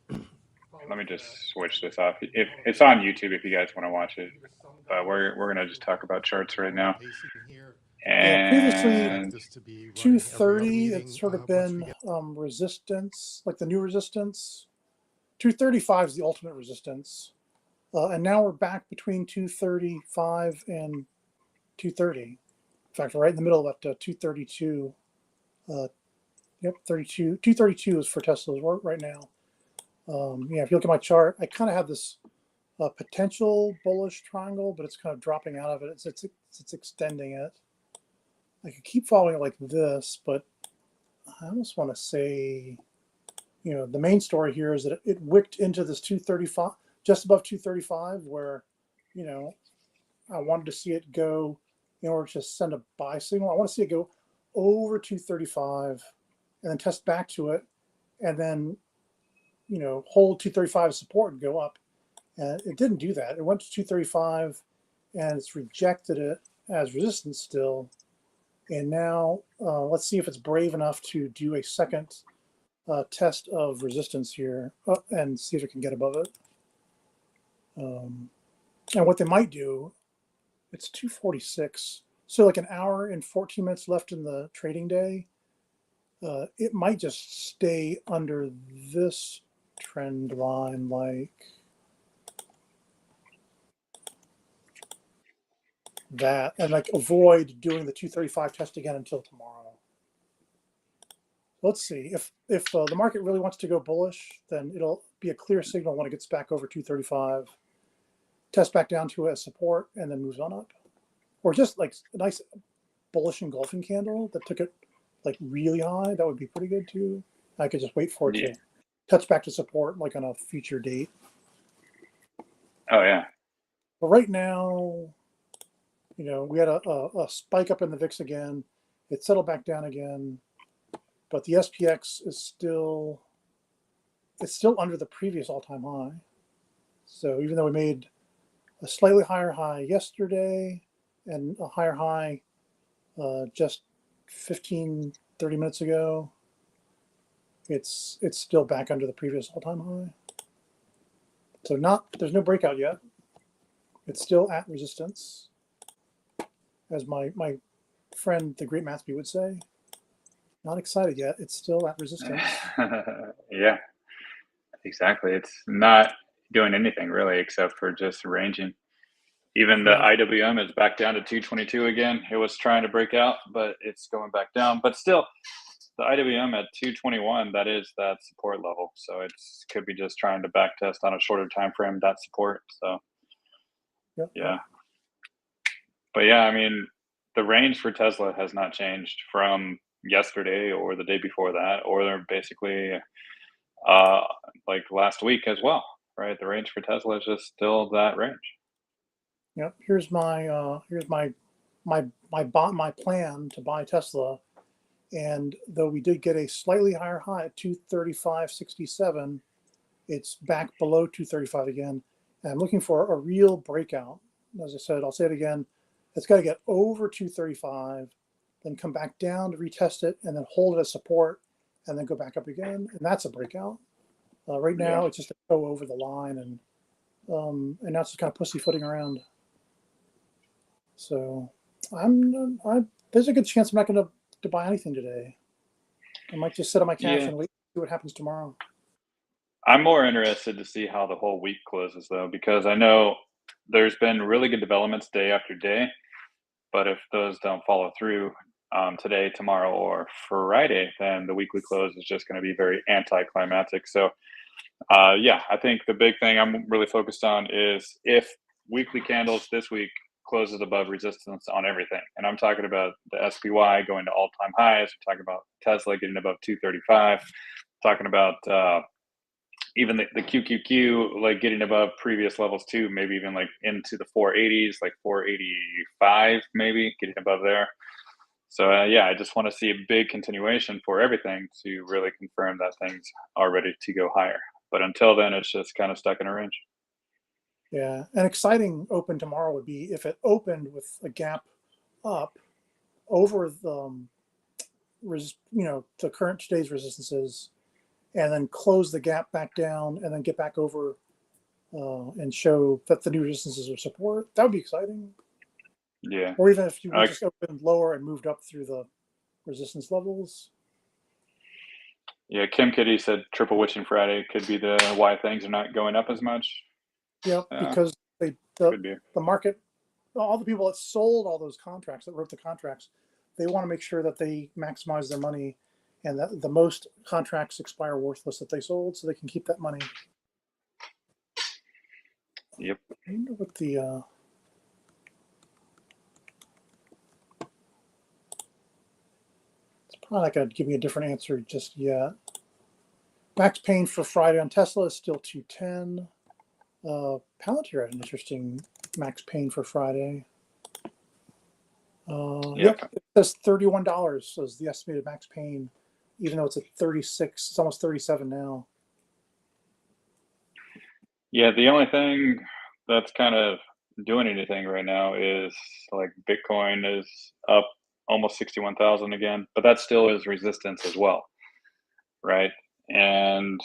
let me just switch this off. If it's on YouTube, if you guys want to watch it, we're gonna just talk about charts right now. Yeah, And previously 230, it's sort of been resistance, like the new resistance. 235 is the ultimate resistance. And now we're back between 235 and 230. In fact, we're right in the middle of that 232. Yep, 232 is for Tesla's right now. Yeah, if you look at my chart, I kind of have this potential bullish triangle, but it's kind of dropping out of it. It's extending it. I could keep following it like this, but I almost want to say, the main story here is that it wicked into this 235, just above 235, where, I wanted to see it go in order to send a buy signal. I want to see it go over 235 and then test back to it and then, hold 235 as support and go up. And it didn't do that. It went to 235 and it's rejected it as resistance still. And now let's see if it's brave enough to do a second test of resistance here and see if it can get above it. And what they might do, it's 246. So like an hour and 14 minutes left in the trading day. It might just stay under this trend line like that and like avoid doing the 235 test again until tomorrow. Let's see if the market really wants to go bullish, then it'll be a clear signal when it gets back over 235, test back down to a support and then moves on up, or just like a nice bullish engulfing candle that took it like really high. That would be pretty good too. I could just wait for it to touch back to support like on a future date. oh yeah, But right now, we had a spike up in the VIX again. It settled back down again, but the SPX is still under the previous all-time high. So even though we made a slightly higher high yesterday and a higher high just 15, 30 minutes ago, it's still back under the previous all-time high. So there's no breakout yet. It's still at resistance, as my friend, the great Matsby, would say. Not excited yet. It's still at resistance. yeah, exactly. It's not doing anything really except for just ranging. Even the IWM is back down to 222 again. It was trying to break out, but it's going back down. But still, the IWM at 221, that is that support level. So it could be just trying to back test on a shorter time frame that support. So yeah. But yeah, I mean, the range for Tesla has not changed from yesterday or the day before that, or they're basically like last week as well. right? The range for Tesla is just still that range. Yep. Here's my plan to buy Tesla. And though we did get a slightly higher high at 235.67, it's back below 235 again. And I'm looking for a real breakout. As I said, I'll say it again. It's got to get over 235, then come back down to retest it, and then hold it as support, and then go back up again. And that's a breakout. Right now, Yeah. it's just a go over the line, and now it's just kind of pussyfooting around. So there's a good chance I'm not going to buy anything today. I might just sit on my cash Yeah. and wait to see what happens tomorrow. I'm more interested to see how the whole week closes, though, because I know there's been really good developments day after day. But if those don't follow through today, tomorrow, or Friday, then the weekly close is just going to be very anticlimactic. So, yeah, I think the big thing I'm really focused on is if weekly candles this week closes above resistance on everything. And I'm talking about the SPY going to all-time highs. I'm talking about Tesla getting above 235. Talking about even the QQQ like getting above previous levels too, maybe even like into the 480s, like 485, maybe getting above there. So yeah, I just want to see a big continuation for everything to really confirm that things are ready to go higher. But until then, it's just kind of stuck in a range. Yeah, an exciting open tomorrow would be if it opened with a gap up over the the current today's resistances, and then close the gap back down, and then get back over and show that the new resistances are support. That would be exciting. Yeah. Or even if you just opened lower and moved up through the resistance levels. Yeah, Kim Kitty said triple witching Friday could be the why things are not going up as much. Yeah, because the market, all the people that sold all those contracts, that wrote the contracts, they want to make sure that they maximize their money, and that the most contracts expire worthless that they sold, so they can keep that money. Yep. I wonder what the it's probably not going to give me a different answer just yet. Max Pain for Friday on Tesla is still 210. Palantir had an interesting Max Pain for Friday. Yep, it says $31 is the estimated Max Pain, even though it's at 36. It's almost 37 now. Yeah, the only thing that's kind of doing anything right now is like Bitcoin is up almost 61,000 again, but that still is resistance as well, right? And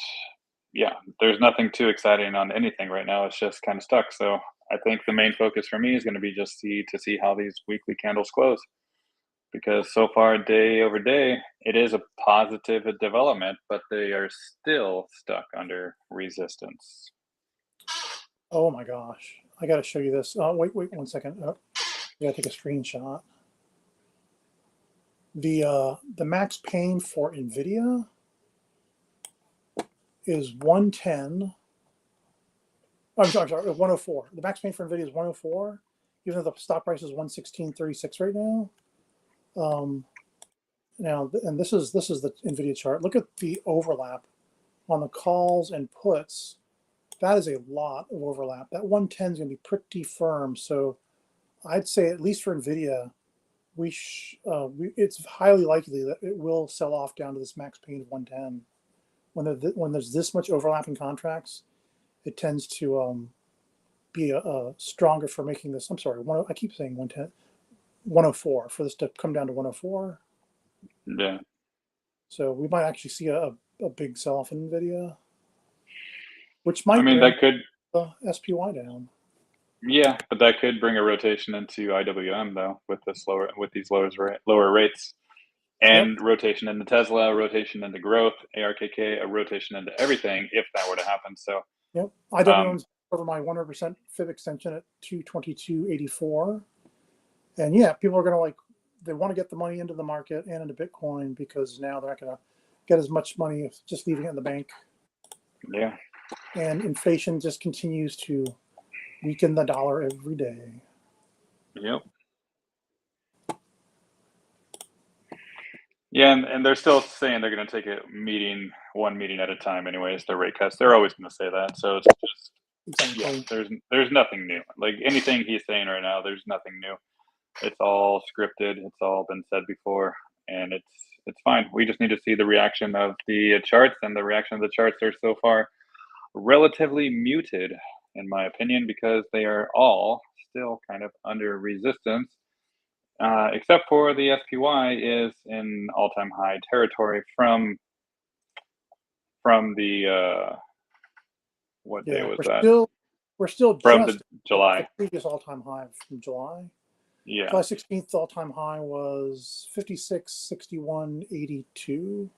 yeah, there's nothing too exciting on anything right now. It's just kind of stuck. So I think the main focus for me is going to be just to see how these weekly candles close, because so far day over day it is a positive development, but they are still stuck under resistance. Oh my gosh, I got to show you this. Wait 1 second. I got to take a screenshot. The Max Pain for NVIDIA is 110. I'm sorry, 104. The Max Pain for NVIDIA is 104, even though the stock price is 116.36 right now. Now, and this is the NVIDIA chart. Look at the overlap on the calls and puts. That is a lot of overlap. That 110 is going to be pretty firm. So I'd say, at least for NVIDIA, it's highly likely that it will sell off down to this Max Pain of 110. When there's this much overlap in contracts, it tends to be stronger for making this. I'm sorry, I keep saying 110, 104, for this to come down to 104. Yeah. So we might actually see a big sell-off in NVIDIA, which might bring that could SPY down. Yeah, but that could bring a rotation into IWM though, with these lower rates, and rotation into Tesla, rotation into growth, ARKK, a rotation into everything if that were to happen. So yep, IWM's over my 100% fib extension at 222.84, and yeah, people are going to they want to get the money into the market and into Bitcoin, because now they're not going to get as much money just leaving it in the bank. Yeah, and inflation just continues to weaken the dollar every day. Yep. Yeah, and they're still saying they're going to take one meeting at a time. Anyways, the rate cuts. They're always going to say that. So it's just yeah. Exactly. There's nothing new. Like anything he's saying right now, there's nothing new. It's all scripted. It's all been said before, and it's fine. We just need to see the reaction of the charts, and the reaction of the charts are so far relatively muted, in my opinion, because they are all still kind of under resistance, except for the SPY is in all-time high territory from the what day Yeah, was we're that? still From the just at the July. previous all-time high from July. Yeah, July 16th all-time high was 56.61.82.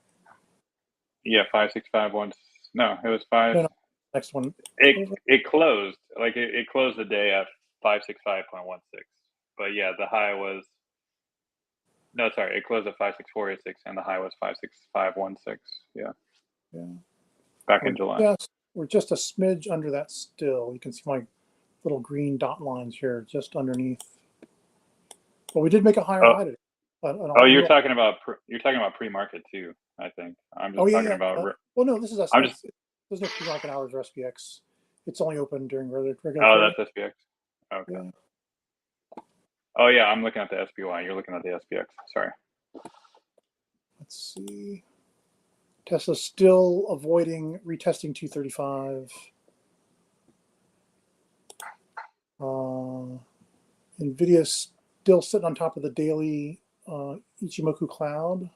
yeah, 565 1. No, it was five. No, no, next one. It closed like it closed the day at 565.16. But yeah, the high was no, sorry, it closed at 56486, and the high was 56516. Yeah, Yeah, back in July. we're just a smidge under that still. You can see my little green dot lines here just underneath. But we did make a higher high today. Oh, you're talking about pre-market too. I think I'm just talking yeah. about. Well, no, this is I'm just. there's no pre-market hours or SPX. It's only open during regular Oh, trade. that's SPX. Okay. Yeah. Oh yeah, I'm looking at the SPY. You're looking at the SPX. Sorry. Let's see. Tesla's still avoiding retesting 235. NVIDIA's still sitting on top of the daily Ichimoku cloud,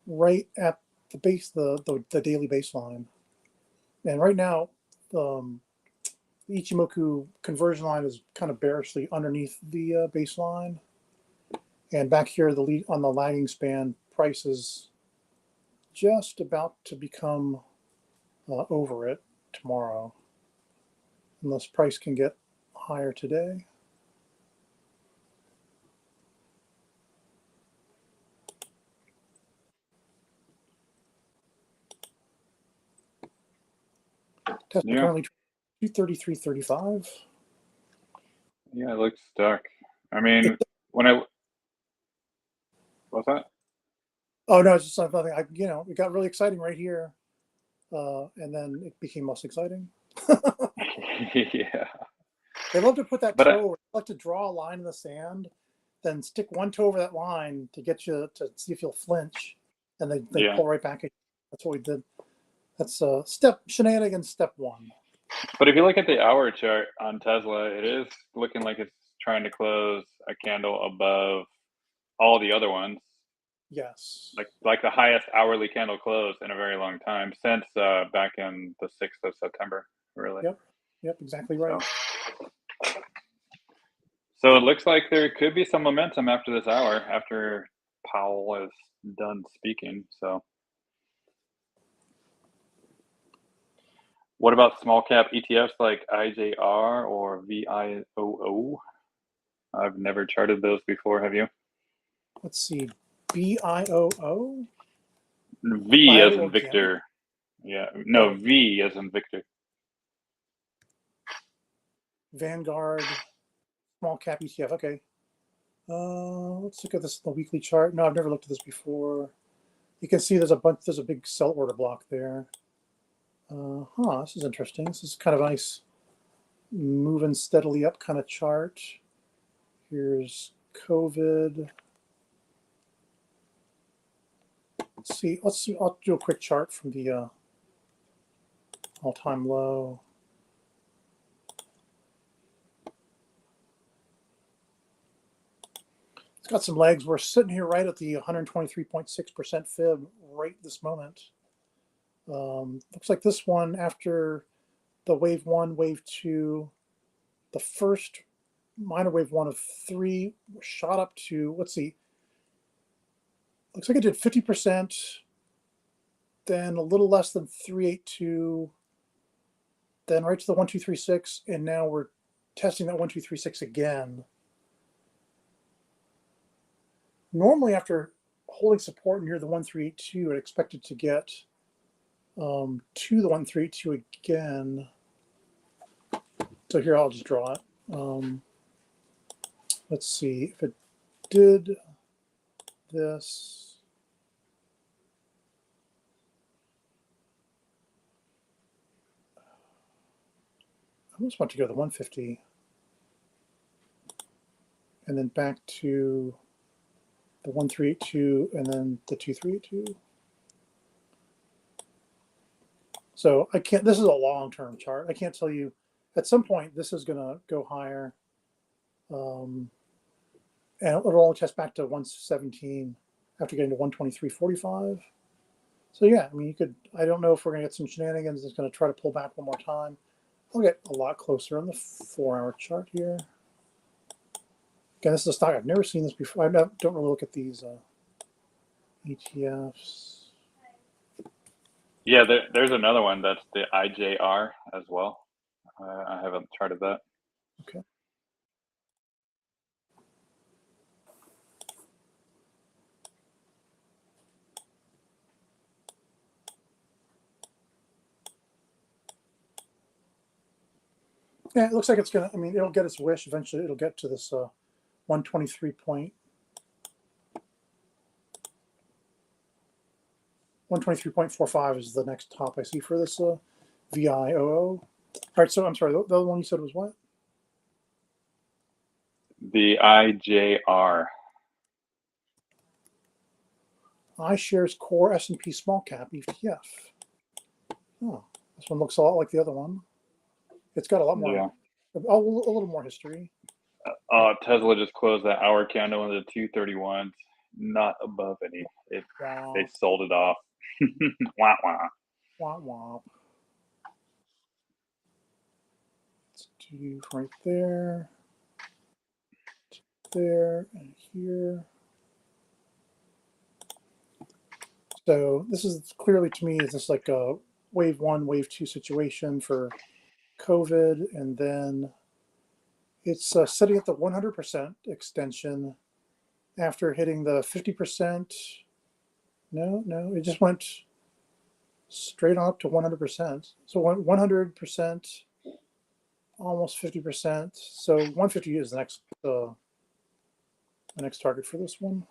right at the base, the daily baseline. And right now, the Ichimoku conversion line is kind of bearishly underneath the baseline. And back here, on the lagging span, price is just about to become over it tomorrow, unless price can get higher today. Tesla currently 233.35. Yeah, it looks stuck. I mean, what's that? Oh no, it's just something. It got really exciting right here, and then it became less exciting. Yeah. They love to put that But toe. They love to draw a line in the sand, then stick one toe over that line to get you to see if you'll flinch, and they yeah. pull right back. That's what we did. That's shenanigans step one. But if you look at the hour chart on Tesla, it is looking like it's trying to close a candle above all the other ones. Yes. Like the highest hourly candle close in a very long time since back in the 6th of September, really. Yep, exactly right. So it looks like there could be some momentum after this hour, after Powell is done speaking. So what about small cap ETFs like IJR or VIOO? I've never charted those before. Have you? Let's see. BIOO? V as in Victor. Yeah. No, V as in Victor. Vanguard small cap ETF. Okay. Let's look at this the weekly chart. No, I've never looked at this before. You can see there's a big sell order block there. This is interesting. This is kind of a nice moving steadily up kind of chart. Here's COVID. Let's see. I'll do a quick chart from the all-time low. It's got some legs. We're sitting here right at the 123.6% fib right this moment. Looks like this one, after the wave one, wave two, the first minor wave one of three shot up to, let's see, looks like it did 50%, then a little less than 382, then right to the 1236, and now we're testing that 1236 again. Normally, after holding support near the 1382, I'd expect it to get to the 1382 again. So here, I'll just draw it. Let's see if it did this. almost want to go to the 150 and then back to the 1382 and then the 2382. So I can't, this is a long-term chart. I can't tell you, at some point this is going to go higher. And it'll all test back to 117 after getting to 123.45. So yeah, I mean, you could, I don't know if we're going to get some shenanigans. It's going to try to pull back one more time. I'll get a lot closer on the 4-hour chart here. Again, this is a stock I've never seen this before. I don't really look at these ETFs. Yeah, there's another one that's the IJR as well. I haven't charted that. Okay. Yeah, it looks like it's gonna. I mean, it'll get its wish eventually. It'll get to this 123 point. 123.45 is the next top I see for this VIOO. All right, so I'm sorry. The other one you said was what? The IJR. iShares Core S&P Small Cap ETF. Oh, this one looks a lot like the other one. It's got a lot more, Yeah. a little more history. Tesla just closed that hour candle into 231, not above any. Wow. They sold it off. Wah wah. Womp womp. Let's do right there, there, and here. So this is clearly, to me, is this like a wave 1, wave 2 situation for COVID, and then it's sitting at the 100% extension after hitting the 50%. No, it just went straight on up to 100%. So 100%, almost 50%. So 150 is the next target for this one.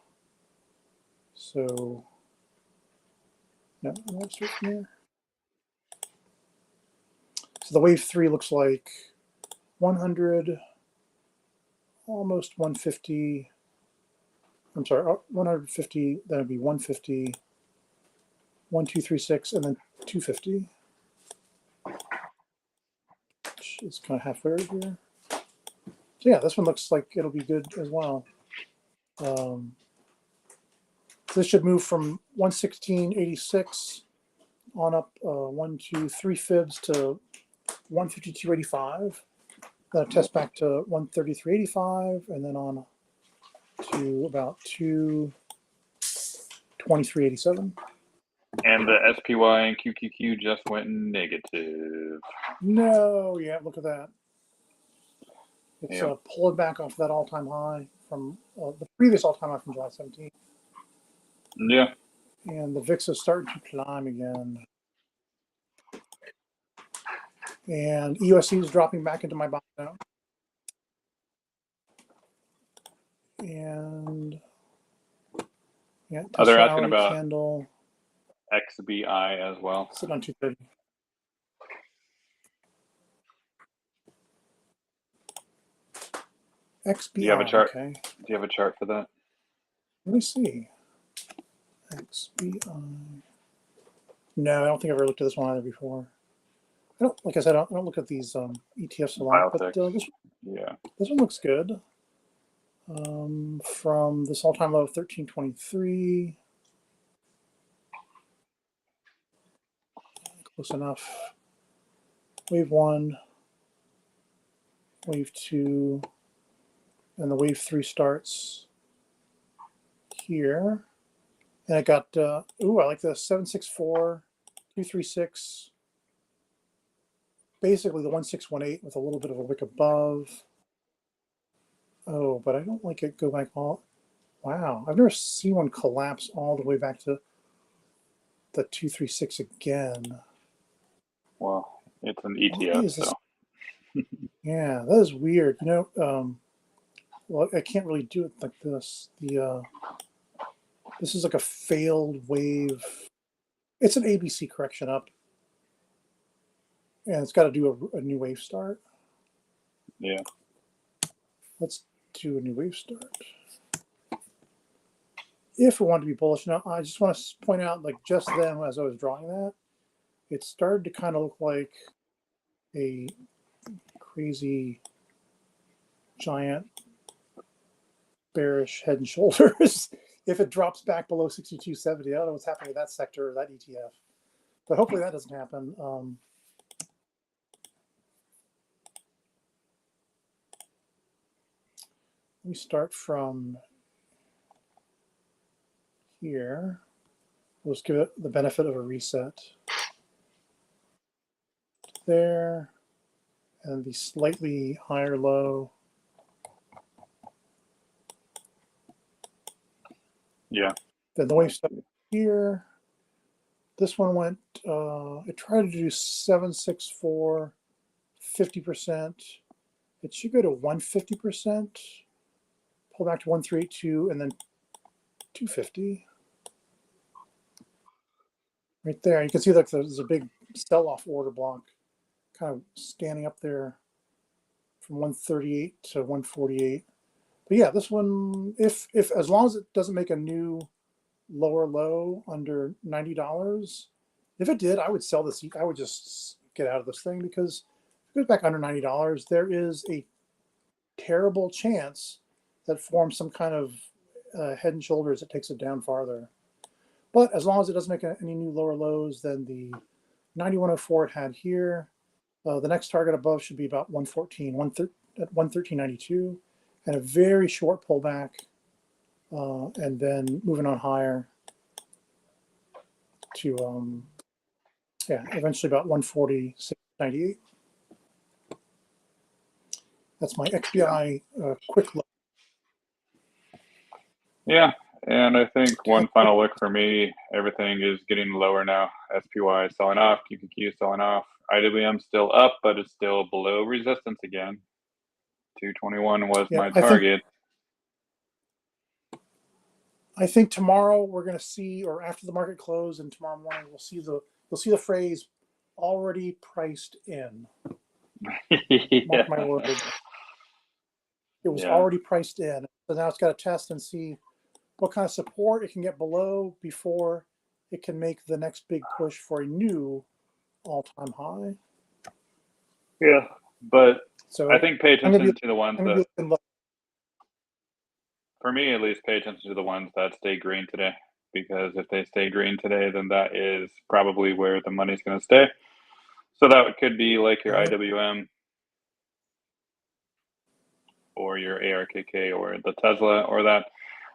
So no, let's start from here. So the wave 3 looks like 100, almost 150. I'm sorry, 150, then it'd be 150, 1236, and then 250. Which is kind of halfway right here. So yeah, this one looks like it'll be good as well. This should move from 116.86 on up 1, 2, 3 fibs to 152.85. Then a test back to 133.85, and then on to about 223.87. And the SPY and QQQ just went negative. No, yeah, look at that. It's Yep. pulling back off that all-time high from the previous all-time high from July 17th. Yeah. And the VIX is starting to climb again. And EUSD is dropping back into my buy zone. And yeah, They're asking about candle XBI as well. sit on 230. XBI. Do you have a chart? Okay. Do you have a chart for that? Let me see. XBI. No, I don't think I've ever looked at this one either before. I don't, like I said, I don't look at these ETFs a lot, but this one looks good. From this all-time low of 1323. Close enough. Wave 1, wave 2, and the wave 3 starts here. And I got, ooh, I like the 764, 236. Basically the 1618 with a little bit of a wick above. Oh, but I don't like it go back all. Wow, I've never seen one collapse all the way back to the 236 again. Well, it's an ETF, so. Yeah, that is weird. You know, well, I can't really do it like this. This is like a failed wave. It's an ABC correction up, and it's got to do a new wave start. Yeah. Let's do a new wave start. If we want to be bullish, now I just want to point out, like just then as I was drawing that, it started to kind of look like a crazy giant bearish head and shoulders. If it drops back below 62.70, I don't know what's happening with that sector or that ETF, but hopefully that doesn't happen. Let me start from here. We'll just give it the benefit of a reset. There, and the slightly higher low. Yeah. Then the wave start here. This one went, it tried to do 764, 50%. It should go to 150%, pull back to 1382, and then 250. Right there. You can see like there's a big sell-off order block kind of standing up there from 138 to 148. But yeah, this one, if as long as it doesn't make a new lower low under $90, if it did, I would sell this. I would just get out of this thing, because if it goes back under $90, there is a terrible chance that forms some kind of head and shoulders that takes it down farther. But as long as it doesn't make any new lower lows than the 9104 it had here, the next target above should be about 114, at 113.92, and a very short pullback, and then moving on higher to yeah, eventually about 146.98. That's my XBI quick look. Yeah. And I think one final look for me, everything is getting lower now. SPY is selling off, QQQ is selling off. IWM still up, but it's still below resistance again. 221 was my target. I think tomorrow we're going to see, or after the market close and tomorrow morning, you'll see the phrase already priced in. Yeah. Mark my word. It was already priced in. So now it's got to test and see what kind of support it can get below before it can make the next big push for a new all-time high. Yeah, but so I think pay attention to the ones that, look. For me at least, pay attention to the ones that stay green today, because if they stay green today, then that is probably where the money's going to stay. So that could be like your IWM or your ARKK or the Tesla or that.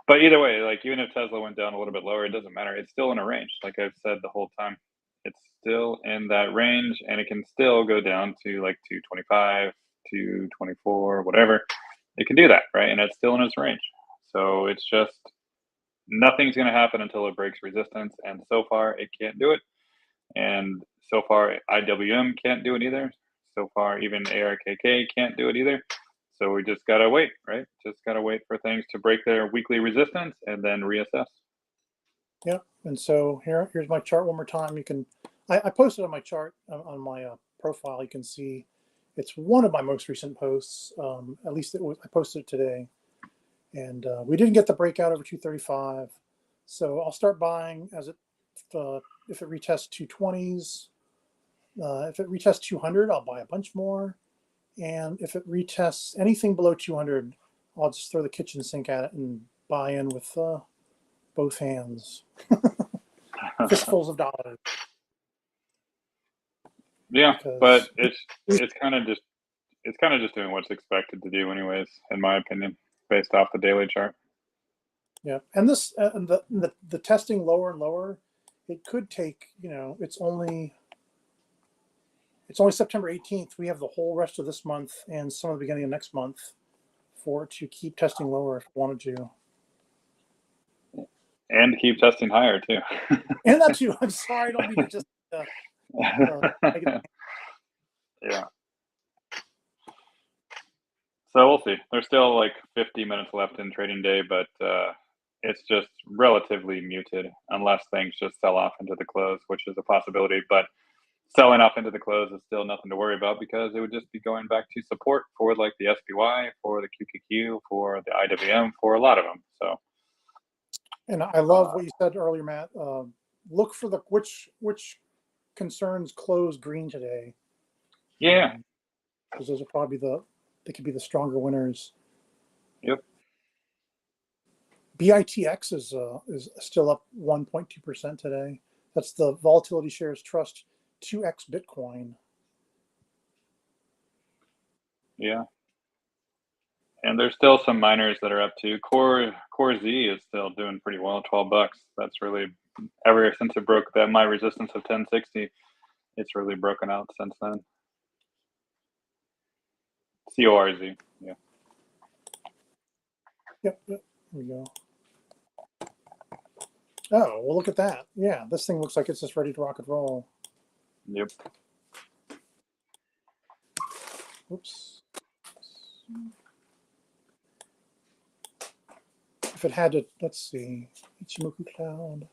But either way, like even if Tesla went down a little bit lower, it doesn't matter. It's still in a range. Like I've said the whole time, it's still in that range, and it can still go down to like 225, 224, whatever. It can do that, right? And it's still in its range. So it's just nothing's going to happen until it breaks resistance. And so far, it can't do it. And so far, IWM can't do it either. So far, even ARKK can't do it either. So we just got to wait, right? Just got to wait for things to break their weekly resistance and then reassess. Yep. And so here's my chart one more time. You can, I posted on my chart on my profile. You can see it's one of my most recent posts. At least I posted it today. And we didn't get the breakout over 235. So I'll start buying as it, if it retests 220s. If it retests 200, I'll buy a bunch more. And if it retests anything below 200, I'll just throw the kitchen sink at it and buy in with both hands. Fistfuls of dollars. Yeah, but it's kind of just doing what's expected to do anyways, in my opinion, based off the daily chart. Yeah, and this and the testing lower and lower, it could take, it's only September 18th. We have the whole rest of this month and some of the beginning of next month for it to keep testing lower if it wanted to. And keep testing higher too. And that too. I'm sorry, I don't mean to just yeah. So we'll see. There's still like 50 minutes left in trading day, but it's just relatively muted unless things just sell off into the close, which is a possibility. But selling off into the close is still nothing to worry about because it would just be going back to support for like the SPY, for the QQQ, for the IWM, for a lot of them. So, And I love what you said earlier, Matt. Look for the which concerns close green today. yeah. Because those are probably they could be the stronger winners. Yep. BITX is still up 1.2% today. That's the Volatility Shares Trust 2x Bitcoin. Yeah. And there's still some miners that are up too. Core Z is still doing pretty well, $12. That's really ever since it broke my resistance of 1060, it's really broken out since then. CORZ, yeah. Yep, here we go. Oh, well, look at that. Yeah, this thing looks like it's just ready to rock and roll. Yep. Oops. If it had to, let's see, Ichimoku Cloud.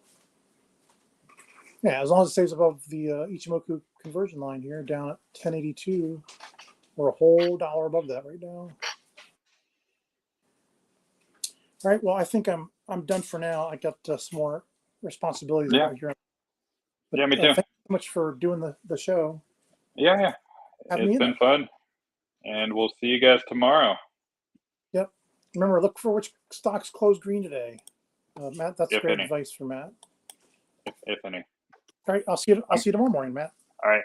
Yeah, as long as it stays above the Ichimoku conversion line here, down at 1082, we're a whole dollar above that right now. All right, well, I think I'm done for now. I got some more responsibilities Yeah. out here. But, Yeah, me too. Thank you so much for doing the show. Yeah. Have me It's in been it. fun. And we'll see you guys tomorrow. Yep. Remember, look for which stocks close green today. Matt, that's If great any. advice for Matt. If any. All right, I'll see you tomorrow morning, Matt. All right.